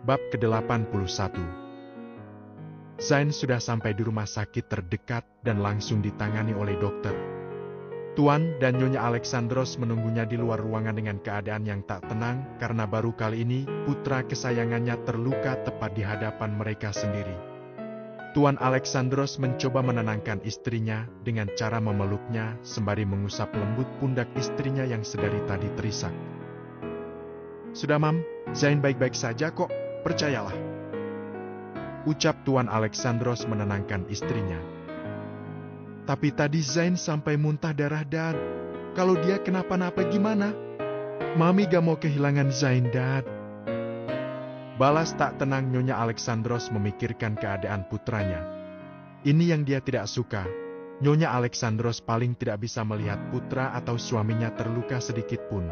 Bab ke-81. Zain sudah sampai di rumah sakit terdekat dan langsung ditangani oleh dokter. Tuan dan Nyonya Alexandros menunggunya di luar ruangan dengan keadaan yang tak tenang karena baru kali ini putra kesayangannya terluka tepat di hadapan mereka sendiri. Tuan Alexandros mencoba menenangkan istrinya dengan cara memeluknya sembari mengusap lembut pundak istrinya yang sedari tadi terisak. "Sudah, Mam, Zain baik-baik saja kok, percayalah," ucap Tuan Alexandros menenangkan istrinya. "Tapi tadi Zain sampai muntah darah, Dad. Kalau dia kenapa-napa gimana? Mami gak mau kehilangan Zain, Dad." Balas tak tenang Nyonya Alexandros memikirkan keadaan putranya. Ini yang dia tidak suka. Nyonya Alexandros paling tidak bisa melihat putra atau suaminya terluka sedikit pun.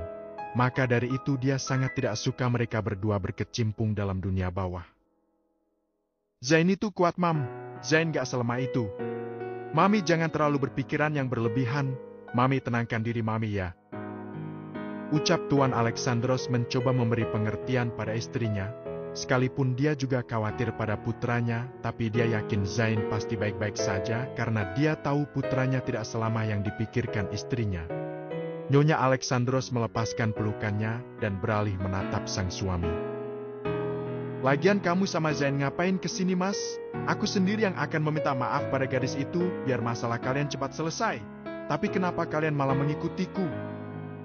Maka dari itu dia sangat tidak suka mereka berdua berkecimpung dalam dunia bawah. "Zain itu kuat, Mam. Zain gak selemah itu. Mami jangan terlalu berpikiran yang berlebihan. Mami tenangkan diri Mami ya," ucap Tuan Alexandros mencoba memberi pengertian pada istrinya. Sekalipun dia juga khawatir pada putranya, tapi dia yakin Zain pasti baik-baik saja karena dia tahu putranya tidak selama yang dipikirkan istrinya. Nyonya Alexandros melepaskan pelukannya dan beralih menatap sang suami. "Lagian kamu sama Zain ngapain kesini, Mas? Aku sendiri yang akan meminta maaf pada gadis itu biar masalah kalian cepat selesai. Tapi kenapa kalian malah mengikutiku?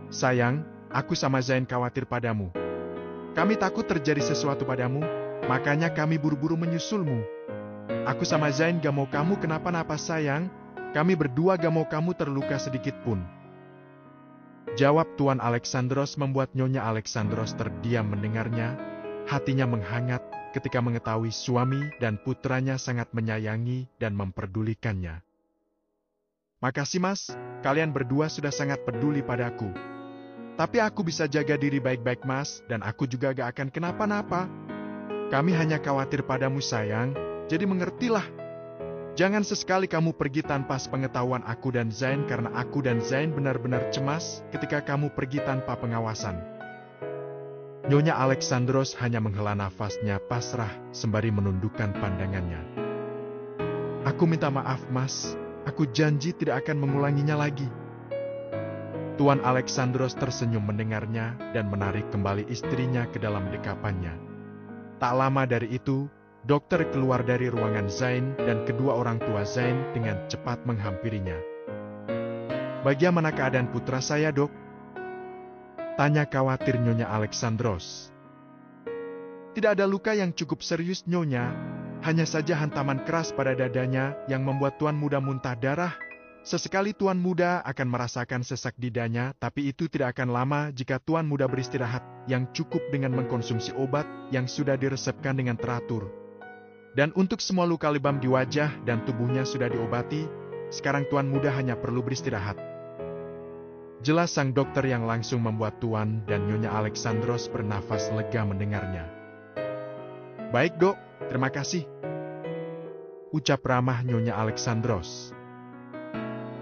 Sayang, aku sama Zain khawatir padamu. Kami takut terjadi sesuatu padamu, makanya kami buru-buru menyusulmu. Aku sama Zain gak mau kamu kenapa-napa, sayang. Kami berdua gak mau kamu terluka sedikit pun," jawab Tuan Alexandros membuat Nyonya Alexandros terdiam mendengarnya. Hatinya menghangat ketika mengetahui suami dan putranya sangat menyayangi dan memperdulikannya. "Makasih, Mas, kalian berdua sudah sangat peduli padaku. Tapi aku bisa jaga diri baik-baik, Mas, dan aku juga gak akan kenapa-napa. Kami hanya khawatir padamu, sayang, jadi mengertilah. Jangan sesekali kamu pergi tanpa sepengetahuan aku dan Zain karena aku dan Zain benar-benar cemas ketika kamu pergi tanpa pengawasan." Nyonya Alexandros hanya menghela nafasnya pasrah sembari menundukkan pandangannya. "Aku minta maaf, Mas. Aku janji tidak akan mengulanginya lagi." Tuan Alexandros tersenyum mendengarnya dan menarik kembali istrinya ke dalam dekapannya. Tak lama dari itu, dokter keluar dari ruangan Zain dan kedua orang tua Zain dengan cepat menghampirinya. "Bagaimana keadaan putra saya, Dok?" tanya khawatir Nyonya Alexandros. "Tidak ada luka yang cukup serius, Nyonya. Hanya saja hantaman keras pada dadanya yang membuat Tuan Muda muntah darah. Sesekali Tuan Muda akan merasakan sesak di dadanya, tapi itu tidak akan lama jika Tuan Muda beristirahat yang cukup dengan mengkonsumsi obat yang sudah diresepkan dengan teratur. Dan untuk semua luka lebam di wajah dan tubuhnya sudah diobati, sekarang Tuan Muda hanya perlu beristirahat," jelas sang dokter yang langsung membuat Tuan dan Nyonya Alexandros bernafas lega mendengarnya. "Baik, Dok, terima kasih," ucap ramah Nyonya Alexandros.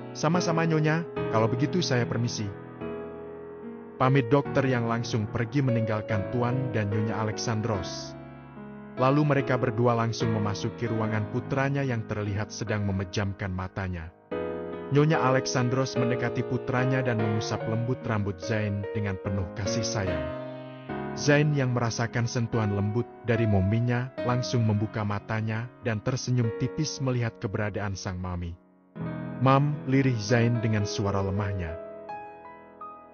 "Sama-sama, Nyonya, kalau begitu saya permisi," pamit dokter yang langsung pergi meninggalkan Tuan dan Nyonya Alexandros. Lalu mereka berdua langsung memasuki ruangan putranya yang terlihat sedang memejamkan matanya. Nyonya Alexandros mendekati putranya dan mengusap lembut rambut Zain dengan penuh kasih sayang. Zain yang merasakan sentuhan lembut dari mominya langsung membuka matanya dan tersenyum tipis melihat keberadaan sang mami. "Mam," lirih Zain dengan suara lemahnya.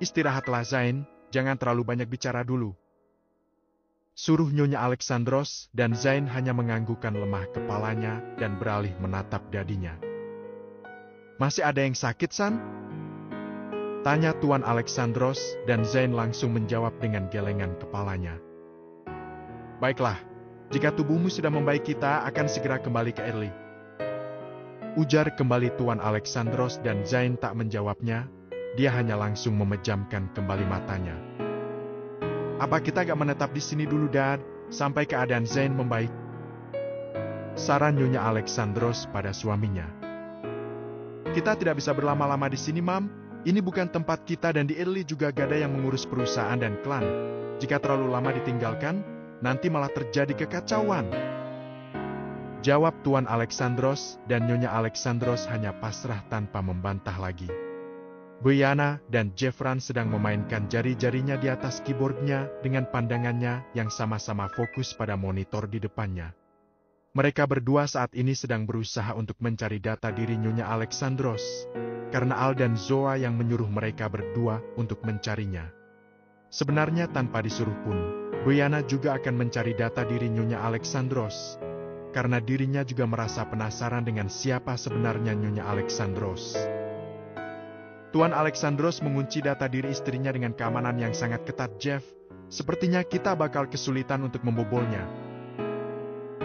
"Istirahatlah, Zain, jangan terlalu banyak bicara dulu," suruh Nyonya Alexandros, dan Zain hanya menganggukkan lemah kepalanya dan beralih menatap dadinya. "Masih ada yang sakit, San?" tanya Tuan Alexandros, dan Zain langsung menjawab dengan gelengan kepalanya. "Baiklah, jika tubuhmu sudah membaik kita akan segera kembali ke Erli," ujar kembali Tuan Alexandros, dan Zain tak menjawabnya, dia hanya langsung memejamkan kembali matanya. "Apa kita gak menetap di sini dulu, Dad, sampai keadaan Zain membaik?" saran Nyonya Alexandros pada suaminya. "Kita tidak bisa berlama-lama di sini, Mam. Ini bukan tempat kita dan di Erli juga gak ada yang mengurus perusahaan dan klan. Jika terlalu lama ditinggalkan, nanti malah terjadi kekacauan. Jawab Tuan Alexandros, dan Nyonya Alexandros hanya pasrah tanpa membantah lagi. Brianna dan Jeffran sedang memainkan jari-jarinya di atas keyboardnya dengan pandangannya yang sama-sama fokus pada monitor di depannya. Mereka berdua saat ini sedang berusaha untuk mencari data diri Nyonya Alexandros, karena Al dan Zoa yang menyuruh mereka berdua untuk mencarinya. Sebenarnya tanpa disuruh pun, Brianna juga akan mencari data diri Nyonya Alexandros, karena dirinya juga merasa penasaran dengan siapa sebenarnya Nyonya Alexandros. Tuan Alexandros mengunci data diri istrinya dengan keamanan yang sangat ketat. Jeff, sepertinya kita bakal kesulitan untuk membobolnya,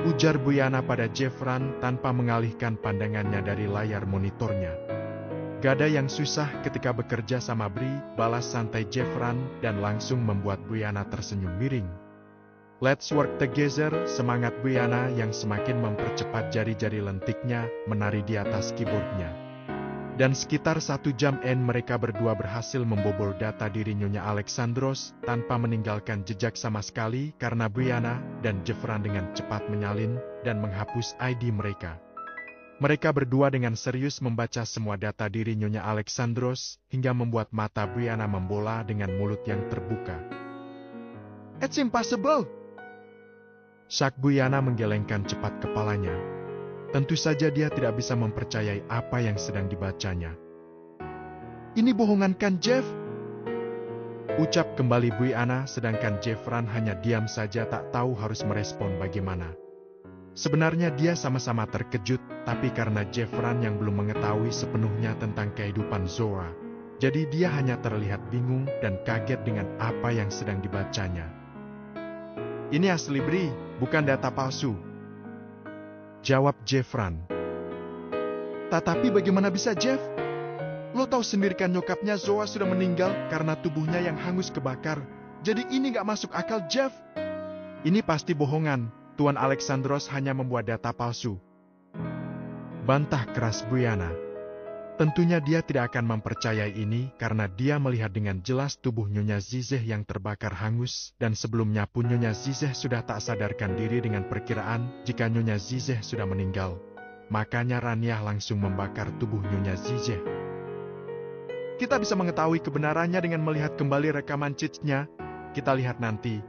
ujar Brianna pada Jeffran tanpa mengalihkan pandangannya dari layar monitornya. Gada yang susah ketika bekerja sama Bri, balas santai Jeffran dan langsung membuat Brianna tersenyum miring. Let's work together, semangat Brianna yang semakin mempercepat jari-jari lentiknya menari di atas keyboardnya. Dan sekitar 1 jam mereka berdua berhasil membobol data diri Nyonya Alexandros tanpa meninggalkan jejak sama sekali karena Brianna dan Jeffran dengan cepat menyalin dan menghapus ID mereka. Mereka berdua dengan serius membaca semua data diri Nyonya Alexandros hingga membuat mata Brianna membola dengan mulut yang terbuka. It's impossible! Syak Brianna menggelengkan cepat kepalanya. Tentu saja dia tidak bisa mempercayai apa yang sedang dibacanya. Ini bohongan kan, Jeff? Ucap kembali Brianna, sedangkan Jeffran hanya diam saja tak tahu harus merespon bagaimana. Sebenarnya dia sama-sama terkejut, tapi karena Jeffran yang belum mengetahui sepenuhnya tentang kehidupan Zoa, jadi dia hanya terlihat bingung dan kaget dengan apa yang sedang dibacanya. Ini asli Bri, bukan data palsu, jawab Jeffran. Tetapi bagaimana bisa, Jeff? Lo tahu sendiri kan nyokapnya Zoa sudah meninggal karena tubuhnya yang hangus kebakar. Jadi ini gak masuk akal, Jeff. Ini pasti bohongan. Tuan Alexandros hanya membuat data palsu, bantah keras Brianna. Tentunya dia tidak akan mempercayai ini karena dia melihat dengan jelas tubuh Nyonya Zizeh yang terbakar hangus, dan sebelumnya pun Nyonya Zizeh sudah tak sadarkan diri. Dengan perkiraan jika Nyonya Zizeh sudah meninggal, makanya Raniah langsung membakar tubuh Nyonya Zizeh. Kita bisa mengetahui kebenarannya dengan melihat kembali rekaman cheats-nya. Kita lihat nanti,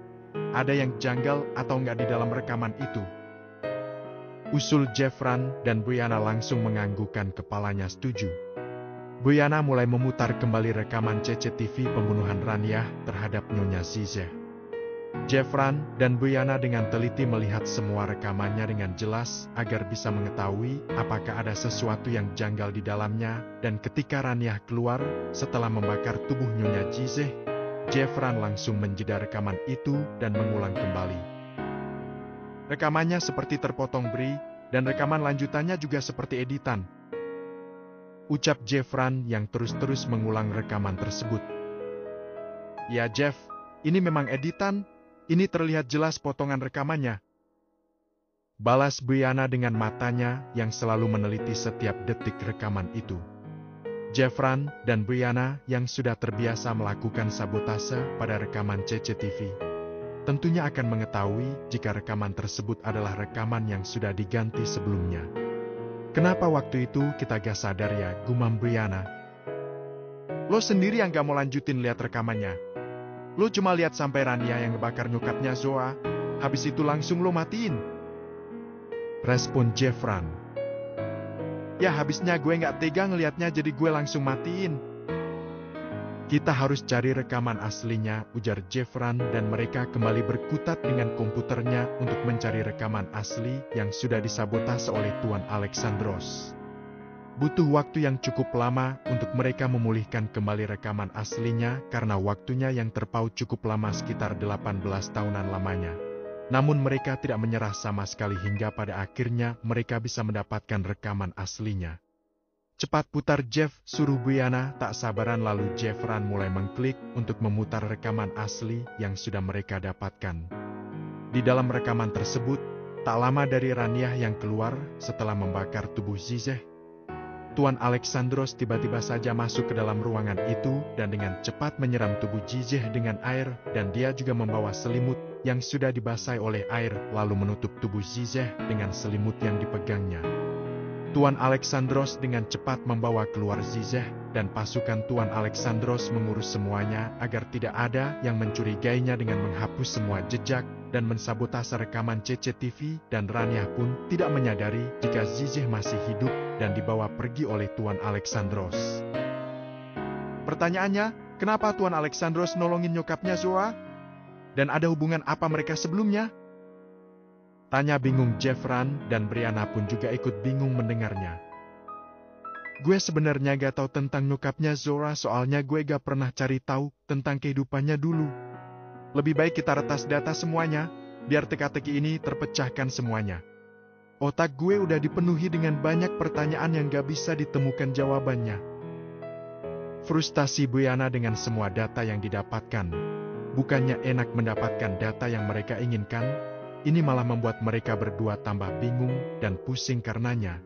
ada yang janggal atau enggak di dalam rekaman itu, usul Jeffran, dan Brianna langsung menganggukkan kepalanya setuju. Brianna mulai memutar kembali rekaman CCTV pembunuhan Raniah terhadap Nyonya Zizeh. Jeffran dan Brianna dengan teliti melihat semua rekamannya dengan jelas agar bisa mengetahui apakah ada sesuatu yang janggal di dalamnya, dan ketika Raniah keluar setelah membakar tubuh Nyonya Zizeh, Jeffran langsung menjeda rekaman itu dan mengulang kembali. Rekamannya seperti terpotong Bri, dan rekaman lanjutannya juga seperti editan, ucap Jeffran yang terus-terus mengulang rekaman tersebut. Ya Jeff, ini memang editan, ini terlihat jelas potongan rekamannya, balas Brianna dengan matanya yang selalu meneliti setiap detik rekaman itu. Jeffran dan Brianna yang sudah terbiasa melakukan sabotase pada rekaman CCTV, tentunya akan mengetahui jika rekaman tersebut adalah rekaman yang sudah diganti sebelumnya. Kenapa waktu itu kita gak sadar ya, gumam Brianna. Lo sendiri yang gak mau lanjutin lihat rekamannya. Lo cuma lihat sampai Raniah yang ngebakar nyokapnya Zoa, habis itu langsung lo matiin, respon Jeffran. Ya habisnya gue gak tega ngelihatnya jadi gue langsung matiin. Kita harus cari rekaman aslinya, ujar Jeffran, dan mereka kembali berkutat dengan komputernya untuk mencari rekaman asli yang sudah disabotase oleh Tuan Alexandros. Butuh waktu yang cukup lama untuk mereka memulihkan kembali rekaman aslinya karena waktunya yang terpaut cukup lama, sekitar 18 tahunan lamanya. Namun mereka tidak menyerah sama sekali hingga pada akhirnya mereka bisa mendapatkan rekaman aslinya. Cepat putar Jeff, suruh Brianna tak sabaran, lalu Jeffran mulai mengklik untuk memutar rekaman asli yang sudah mereka dapatkan. Di dalam rekaman tersebut, tak lama dari Raniah yang keluar setelah membakar tubuh Zizeh, Tuan Alexandros tiba-tiba saja masuk ke dalam ruangan itu dan dengan cepat menyiram tubuh Zizeh dengan air, dan dia juga membawa selimut yang sudah dibasahi oleh air lalu menutup tubuh Zizeh dengan selimut yang dipegangnya. Tuan Alexandros dengan cepat membawa keluar Zizeh, dan pasukan Tuan Alexandros mengurus semuanya agar tidak ada yang mencurigainya dengan menghapus semua jejak dan mensabotase rekaman CCTV, dan Raniah pun tidak menyadari jika Zizeh masih hidup dan dibawa pergi oleh Tuan Alexandros. Pertanyaannya, kenapa Tuan Alexandros nolongin nyokapnya Zoa? Dan ada hubungan apa mereka sebelumnya? Tanya bingung Jeffran, dan Brianna pun juga ikut bingung mendengarnya. Gue sebenarnya gak tahu tentang nyokapnya Zora, soalnya gue gak pernah cari tahu tentang kehidupannya dulu. Lebih baik kita retas data semuanya, biar teka-teki ini terpecahkan semuanya. Otak gue udah dipenuhi dengan banyak pertanyaan yang gak bisa ditemukan jawabannya. Frustasi Brianna dengan semua data yang didapatkan. Bukannya enak mendapatkan data yang mereka inginkan, ini malah membuat mereka berdua tambah bingung dan pusing karenanya.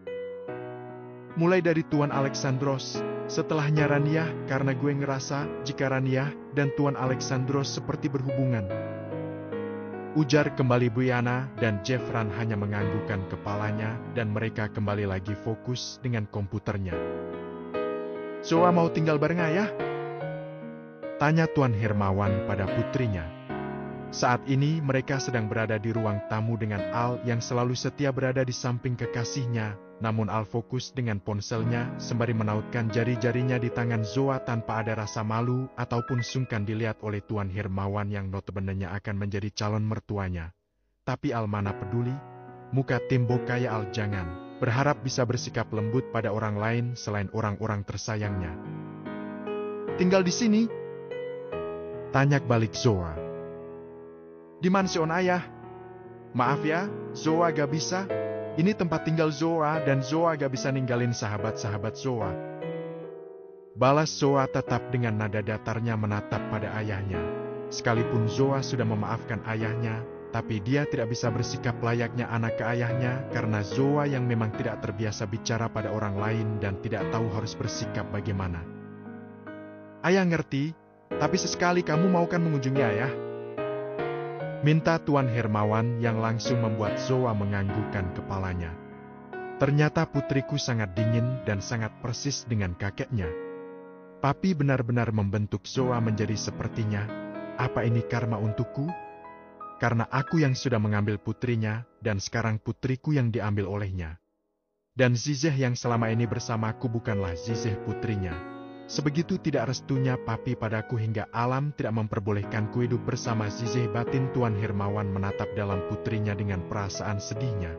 Mulai dari Tuan Alexandros, setelahnya Raniah, karena gue ngerasa jika Raniah dan Tuan Alexandros seperti berhubungan. Ujar kembali Brianna, dan Jeffran hanya menganggukkan kepalanya dan mereka kembali lagi fokus dengan komputernya. Zoa mau tinggal bareng ayah? Tanya Tuan Hermawan pada putrinya. Saat ini mereka sedang berada di ruang tamu dengan Al yang selalu setia berada di samping kekasihnya, namun Al fokus dengan ponselnya sembari menautkan jari-jarinya di tangan Zoa tanpa ada rasa malu ataupun sungkan dilihat oleh Tuan Hermawan yang notabene akan menjadi calon mertuanya. Tapi Al mana peduli, muka tembok kayak Al jangan berharap bisa bersikap lembut pada orang lain selain orang-orang tersayangnya. Tinggal di sini? Tanya balik Zoa. Di mansion ayah. Maaf ya, Zoa gak bisa. Ini tempat tinggal Zoa dan Zoa gak bisa ninggalin sahabat-sahabat Zoa. Balas Zoa tetap dengan nada datarnya menatap pada ayahnya. Sekalipun Zoa sudah memaafkan ayahnya, tapi dia tidak bisa bersikap layaknya anak ke ayahnya karena Zoa yang memang tidak terbiasa bicara pada orang lain dan tidak tahu harus bersikap bagaimana. Ayah ngerti, tapi sesekali kamu mau kan mengunjungi ayah? Minta Tuan Hermawan yang langsung membuat Zoa menganggukkan kepalanya. Ternyata putriku sangat dingin dan sangat persis dengan kakeknya. Papi benar-benar membentuk Zoa menjadi sepertinya. Apa ini karma untukku? Karena aku yang sudah mengambil putrinya, dan sekarang putriku yang diambil olehnya. Dan Zizeh yang selama ini bersamaku bukanlah Zizeh putrinya. Sebegitu tidak restunya papi padaku hingga alam tidak memperbolehkanku hidup bersama Zizeh. Batin Tuan Hermawan menatap dalam putrinya dengan perasaan sedihnya.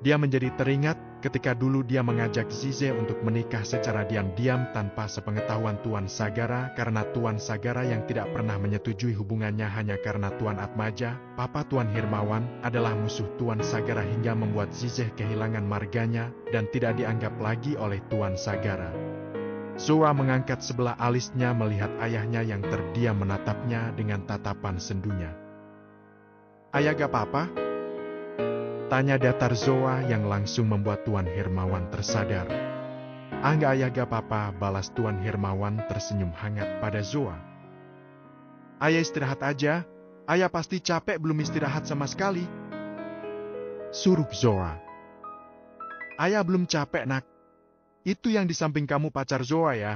Dia menjadi teringat ketika dulu dia mengajak Zizeh untuk menikah secara diam-diam tanpa sepengetahuan Tuan Sagara, karena Tuan Sagara yang tidak pernah menyetujui hubungannya hanya karena Tuan Atmaja, papa Tuan Hermawan, adalah musuh Tuan Sagara hingga membuat Zizeh kehilangan marganya dan tidak dianggap lagi oleh Tuan Sagara. Zoa mengangkat sebelah alisnya melihat ayahnya yang terdiam menatapnya dengan tatapan sendunya. Ayah gak apa-apa? Tanya datar Zoa yang langsung membuat Tuan Hermawan tersadar. Enggak ayah gak apa-apa, balas Tuan Hermawan tersenyum hangat pada Zoa. Ayah istirahat aja, ayah pasti capek belum istirahat sama sekali. Suruh Zoa. Ayah belum capek nak. Itu yang di samping kamu pacar Zoa ya?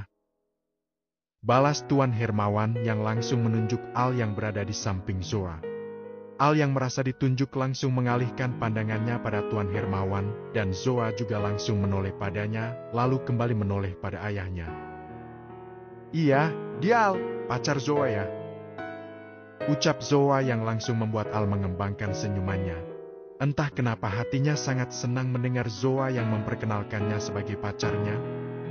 Balas Tuan Hermawan yang langsung menunjuk Al yang berada di samping Zoa. Al yang merasa ditunjuk langsung mengalihkan pandangannya pada Tuan Hermawan, dan Zoa juga langsung menoleh padanya, lalu kembali menoleh pada ayahnya. Iya, dia Al, pacar Zoa ya? Ucap Zoa yang langsung membuat Al mengembangkan senyumannya. Entah kenapa hatinya sangat senang mendengar Zoa yang memperkenalkannya sebagai pacarnya.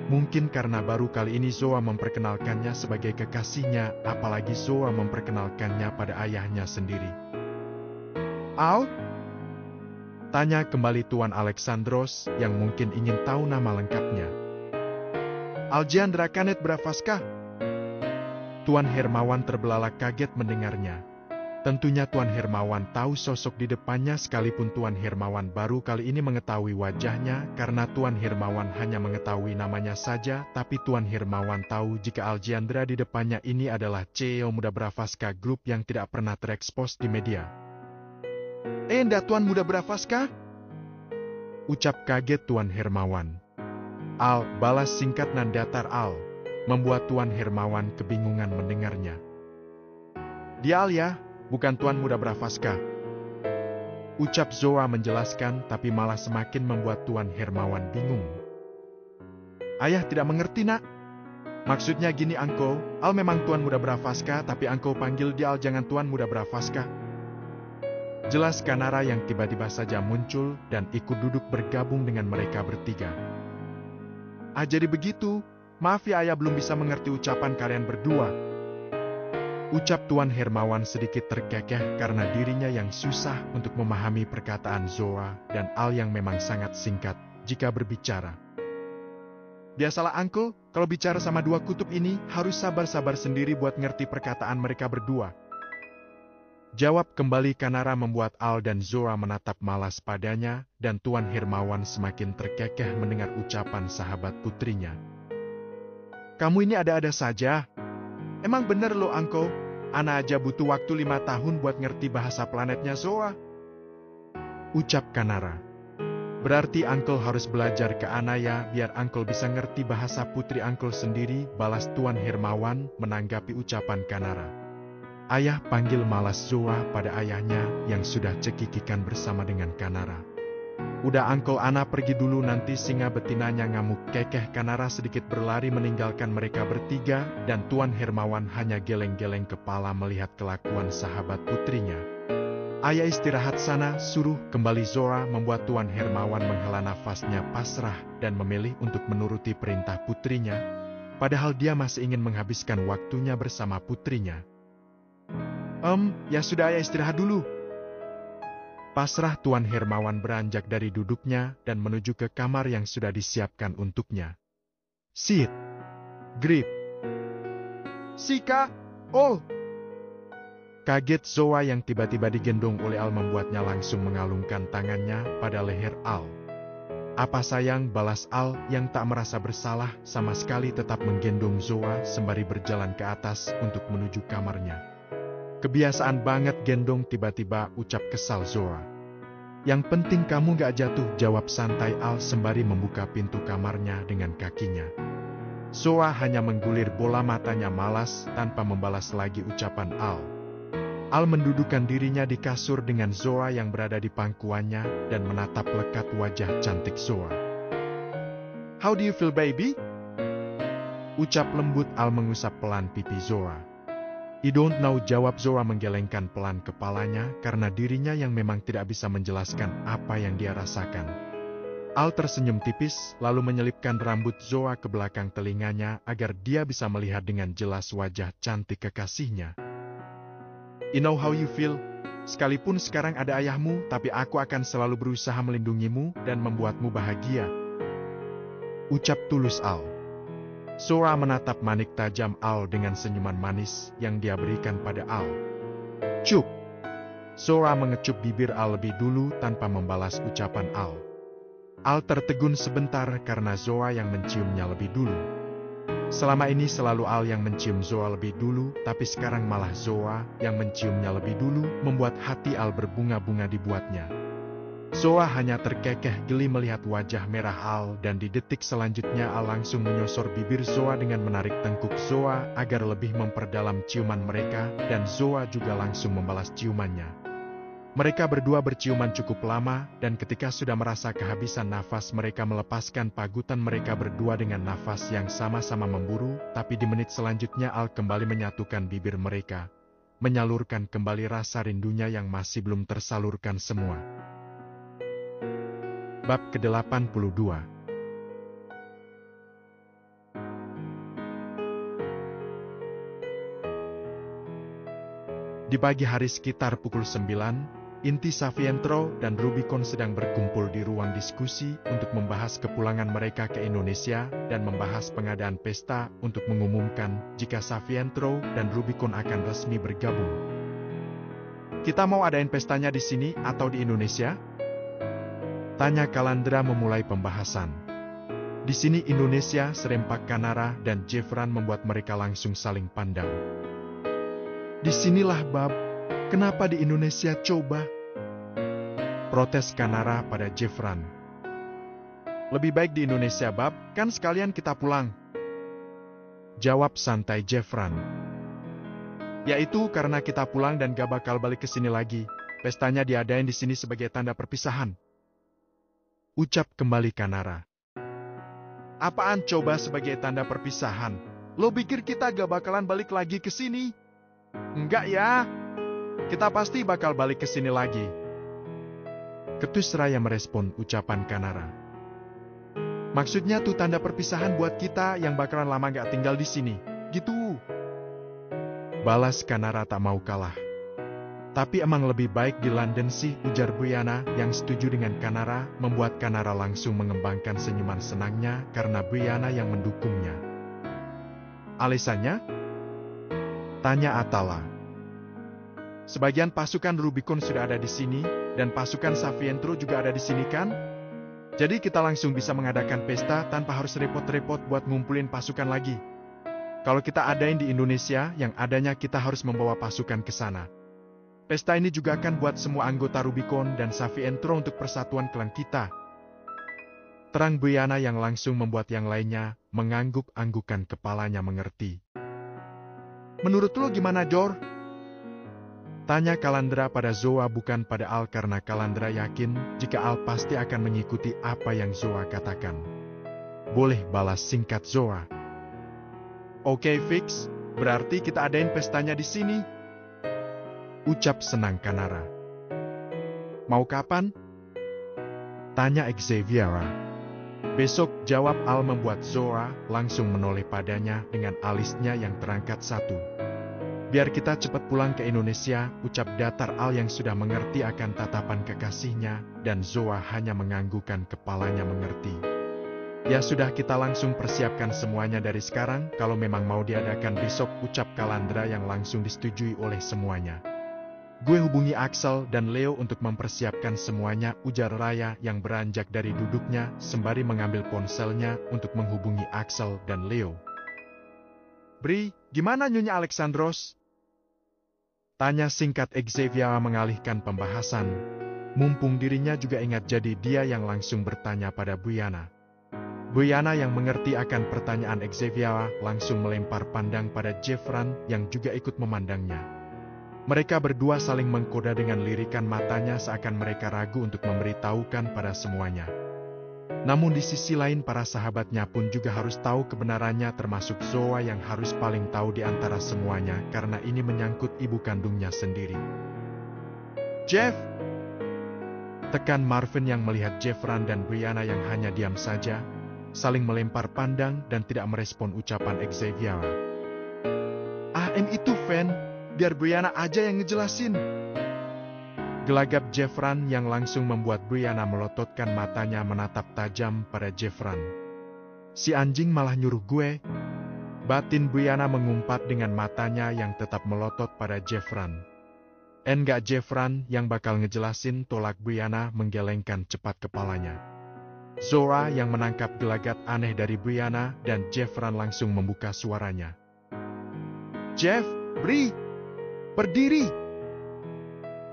Mungkin karena baru kali ini Zoa memperkenalkannya sebagai kekasihnya, apalagi Zoa memperkenalkannya pada ayahnya sendiri. Al? Tanya kembali Tuan Alexandros yang mungkin ingin tahu nama lengkapnya. Aljian Drakanet Bravaskah? Tuan Hermawan terbelalak kaget mendengarnya. Tentunya Tuan Hermawan tahu sosok di depannya sekalipun Tuan Hermawan baru kali ini mengetahui wajahnya karena Tuan Hermawan hanya mengetahui namanya saja, tapi Tuan Hermawan tahu jika Aljandra di depannya ini adalah CEO Muda Bravaska Group yang tidak pernah terekspos di media. "Endah Tuan Muda Bravaska?" ucap kaget Tuan Hermawan. "Al," balas singkat nan datar Al, membuat Tuan Hermawan kebingungan mendengarnya. "Dia Al ya, bukan Tuan Muda Bravaska," ucap Zoa menjelaskan, tapi malah semakin membuat Tuan Hermawan bingung. "Ayah tidak mengerti nak. Maksudnya gini Angko, Al memang Tuan Muda Bravaska, tapi Angko panggil dia Al, jangan Tuan Muda Bravaska," jelas Kanara yang tiba-tiba saja muncul dan ikut duduk bergabung dengan mereka bertiga. "Ah jadi begitu, maaf ya ayah belum bisa mengerti ucapan kalian berdua," ucap Tuan Hermawan sedikit terkekeh karena dirinya yang susah untuk memahami perkataan Zoa dan Al yang memang sangat singkat jika berbicara. "Biasalah Uncle, kalau bicara sama dua kutub ini harus sabar-sabar sendiri buat ngerti perkataan mereka berdua," jawab kembali Kanara membuat Al dan Zoa menatap malas padanya dan Tuan Hermawan semakin terkekeh mendengar ucapan sahabat putrinya. "Kamu ini ada-ada saja. Emang bener loh Angko, Ana aja butuh waktu 5 tahun buat ngerti bahasa planetnya Zoa," ucap Kanara. "Berarti Uncle harus belajar ke Ana ya, biar Uncle bisa ngerti bahasa putri Uncle sendiri," balas Tuan Hermawan menanggapi ucapan Kanara. Ayah panggil malas Zoa pada ayahnya yang sudah cekikikan bersama dengan Kanara. "Udah Uncle, Ana pergi dulu, nanti singa betinanya ngamuk," kekeh Kanara sedikit berlari meninggalkan mereka bertiga dan Tuan Hermawan hanya geleng-geleng kepala melihat kelakuan sahabat putrinya. "Ayah istirahat sana," suruh kembali Zoa membuat Tuan Hermawan menghela nafasnya pasrah dan memilih untuk menuruti perintah putrinya, padahal dia masih ingin menghabiskan waktunya bersama putrinya. Ya sudah ayah istirahat dulu." Pasrah Tuan Hermawan beranjak dari duduknya dan menuju ke kamar yang sudah disiapkan untuknya. "Sit. Grip. Sika. Oh." Kaget Zoa yang tiba-tiba digendong oleh Al membuatnya langsung mengalungkan tangannya pada leher Al. "Apa sayang," balas Al yang tak merasa bersalah sama sekali tetap menggendong Zoa sembari berjalan ke atas untuk menuju kamarnya. "Kebiasaan banget gendong tiba-tiba," ucap kesal Zoa. "Yang penting kamu gak jatuh," jawab santai Al sembari membuka pintu kamarnya dengan kakinya. Zoa hanya menggulir bola matanya malas tanpa membalas lagi ucapan Al. Al mendudukkan dirinya di kasur dengan Zoa yang berada di pangkuannya dan menatap lekat wajah cantik Zoa. "How do you feel baby?" ucap lembut Al mengusap pelan pipi Zoa. "I don't know," jawab Zoa menggelengkan pelan kepalanya karena dirinya yang memang tidak bisa menjelaskan apa yang dia rasakan. Al tersenyum tipis lalu menyelipkan rambut Zoa ke belakang telinganya agar dia bisa melihat dengan jelas wajah cantik kekasihnya. "I know how you feel. Sekalipun sekarang ada ayahmu, tapi aku akan selalu berusaha melindungimu dan membuatmu bahagia," ucap tulus Al. Zoa menatap manik tajam Al dengan senyuman manis yang dia berikan pada Al. "Cuk." Zoa mengecup bibir Al lebih dulu tanpa membalas ucapan Al. Al tertegun sebentar karena Zoa yang menciumnya lebih dulu. Selama ini selalu Al yang mencium Zoa lebih dulu, tapi sekarang malah Zoa yang menciumnya lebih dulu membuat hati Al berbunga-bunga dibuatnya. Zoa hanya terkekeh geli melihat wajah merah Al dan di detik selanjutnya Al langsung menyosor bibir Zoa dengan menarik tengkuk Zoa agar lebih memperdalam ciuman mereka dan Zoa juga langsung membalas ciumannya. Mereka berdua berciuman cukup lama dan ketika sudah merasa kehabisan nafas mereka melepaskan pagutan mereka berdua dengan nafas yang sama-sama memburu, tapi di menit selanjutnya Al kembali menyatukan bibir mereka, menyalurkan kembali rasa rindunya yang masih belum tersalurkan semua. Bab ke-82. Di pagi hari sekitar pukul 9, Inti Savientro dan Rubicon sedang berkumpul di ruang diskusi untuk membahas kepulangan mereka ke Indonesia dan membahas pengadaan pesta untuk mengumumkan jika Savientro dan Rubicon akan resmi bergabung. Kita mau adain pestanya di sini atau di Indonesia? Tanya Calandra memulai pembahasan. Di sini Indonesia, serempak Kanara dan Jeffran membuat mereka langsung saling pandang. Disinilah Bab, kenapa di Indonesia coba? Protes Kanara pada Jeffran. Lebih baik di Indonesia Bab, kan sekalian kita pulang. Jawab santai Jeffran. Yaitu karena kita pulang dan gak bakal balik ke sini lagi. Pestanya diadain di sini sebagai tanda perpisahan. Ucap kembali Kanara. Apaan coba sebagai tanda perpisahan? Lo pikir kita gak bakalan balik lagi ke sini? Enggak ya. Kita pasti bakal balik ke sini lagi. Ketus Raya merespon ucapan Kanara. Maksudnya tuh tanda perpisahan buat kita yang bakalan lama gak tinggal di sini. Gitu. Balas Kanara tak mau kalah. Tapi emang lebih baik di London sih, ujar Brianna yang setuju dengan Kanara, membuat Kanara langsung mengembangkan senyuman senangnya karena Brianna yang mendukungnya. Alasannya? Tanya Atala. Sebagian pasukan Rubicon sudah ada di sini, dan pasukan Savientro juga ada di sini kan? Jadi kita langsung bisa mengadakan pesta tanpa harus repot-repot buat ngumpulin pasukan lagi. Kalau kita adain di Indonesia, yang adanya kita harus membawa pasukan ke sana. Pesta ini juga akan buat semua anggota Rubicon dan Savientro untuk persatuan klan kita. Terang Brianna yang langsung membuat yang lainnya mengangguk-anggukan kepalanya mengerti. Menurut lo gimana, Jor? Tanya Calandra pada Zoa bukan pada Al karena Calandra yakin jika Al pasti akan mengikuti apa yang Zoa katakan. Boleh, balas singkat Zoa. Oke, fix. Berarti kita adain pestanya di sini. Ucap senang Kanara. Mau kapan? Tanya Xavier. Besok, jawab Al membuat Zoa langsung menoleh padanya dengan alisnya yang terangkat satu. Biar kita cepat pulang ke Indonesia, ucap datar Al yang sudah mengerti akan tatapan kekasihnya, dan Zoa hanya menganggukkan kepalanya mengerti. Ya sudah, kita langsung persiapkan semuanya dari sekarang, kalau memang mau diadakan besok, ucap Calandra yang langsung disetujui oleh semuanya. Gue hubungi Axel dan Leo untuk mempersiapkan semuanya, ujar Raya yang beranjak dari duduknya, sembari mengambil ponselnya untuk menghubungi Axel dan Leo. Bri, gimana Nyonya Alexandros? Tanya singkat Xavier mengalihkan pembahasan. Mumpung dirinya juga ingat jadi dia yang langsung bertanya pada Brianna. Brianna yang mengerti akan pertanyaan Xavier langsung melempar pandang pada Jeffran yang juga ikut memandangnya. Mereka berdua saling mengkoda dengan lirikan matanya seakan mereka ragu untuk memberitahukan pada semuanya. Namun di sisi lain para sahabatnya pun juga harus tahu kebenarannya termasuk Zoa yang harus paling tahu di antara semuanya karena ini menyangkut ibu kandungnya sendiri. Jeff! Tekan Marvin yang melihat Jeffran dan Brianna yang hanya diam saja, saling melempar pandang dan tidak merespon ucapan Xavier. Itu Fan, biar Brianna aja yang ngejelasin. Gelagap Jeffran yang langsung membuat Brianna melototkan matanya menatap tajam pada Jeffran. Si anjing malah nyuruh gue. Batin Brianna mengumpat dengan matanya yang tetap melotot pada Jeffran. Enggak, Jeffran yang bakal ngejelasin, tolak Brianna menggelengkan cepat kepalanya. Zoa yang menangkap gelagat aneh dari Brianna dan Jeffran langsung membuka suaranya. Jeff, Bri, berdiri!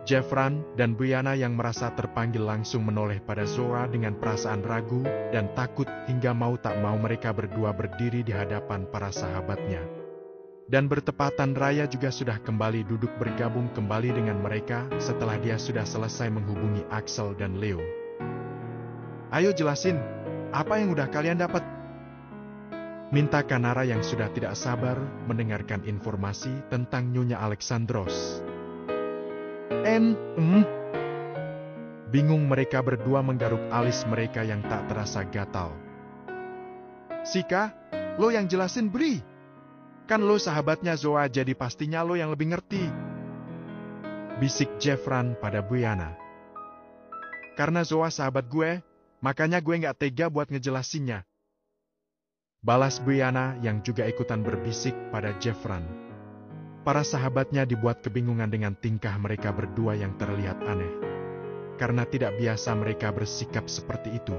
Jeffran dan Brianna yang merasa terpanggil langsung menoleh pada Zoa dengan perasaan ragu dan takut hingga mau tak mau mereka berdua berdiri di hadapan para sahabatnya. Dan bertepatan Raya juga sudah kembali duduk bergabung kembali dengan mereka setelah dia sudah selesai menghubungi Axel dan Leo. Ayo jelasin, apa yang udah kalian dapat? Minta Kanara yang sudah tidak sabar mendengarkan informasi tentang Nyonya Alexandros. Bingung mereka berdua menggaruk alis mereka yang tak terasa gatal. Sika, lo yang jelasin Bri. Kan lo sahabatnya Zoa jadi pastinya lo yang lebih ngerti. Bisik Jeffran pada Brianna. Karena Zoa sahabat gue, makanya gue gak tega buat ngejelasinnya. Balas Brianna yang juga ikutan berbisik pada Jeffran. Para sahabatnya dibuat kebingungan dengan tingkah mereka berdua yang terlihat aneh. Karena tidak biasa mereka bersikap seperti itu.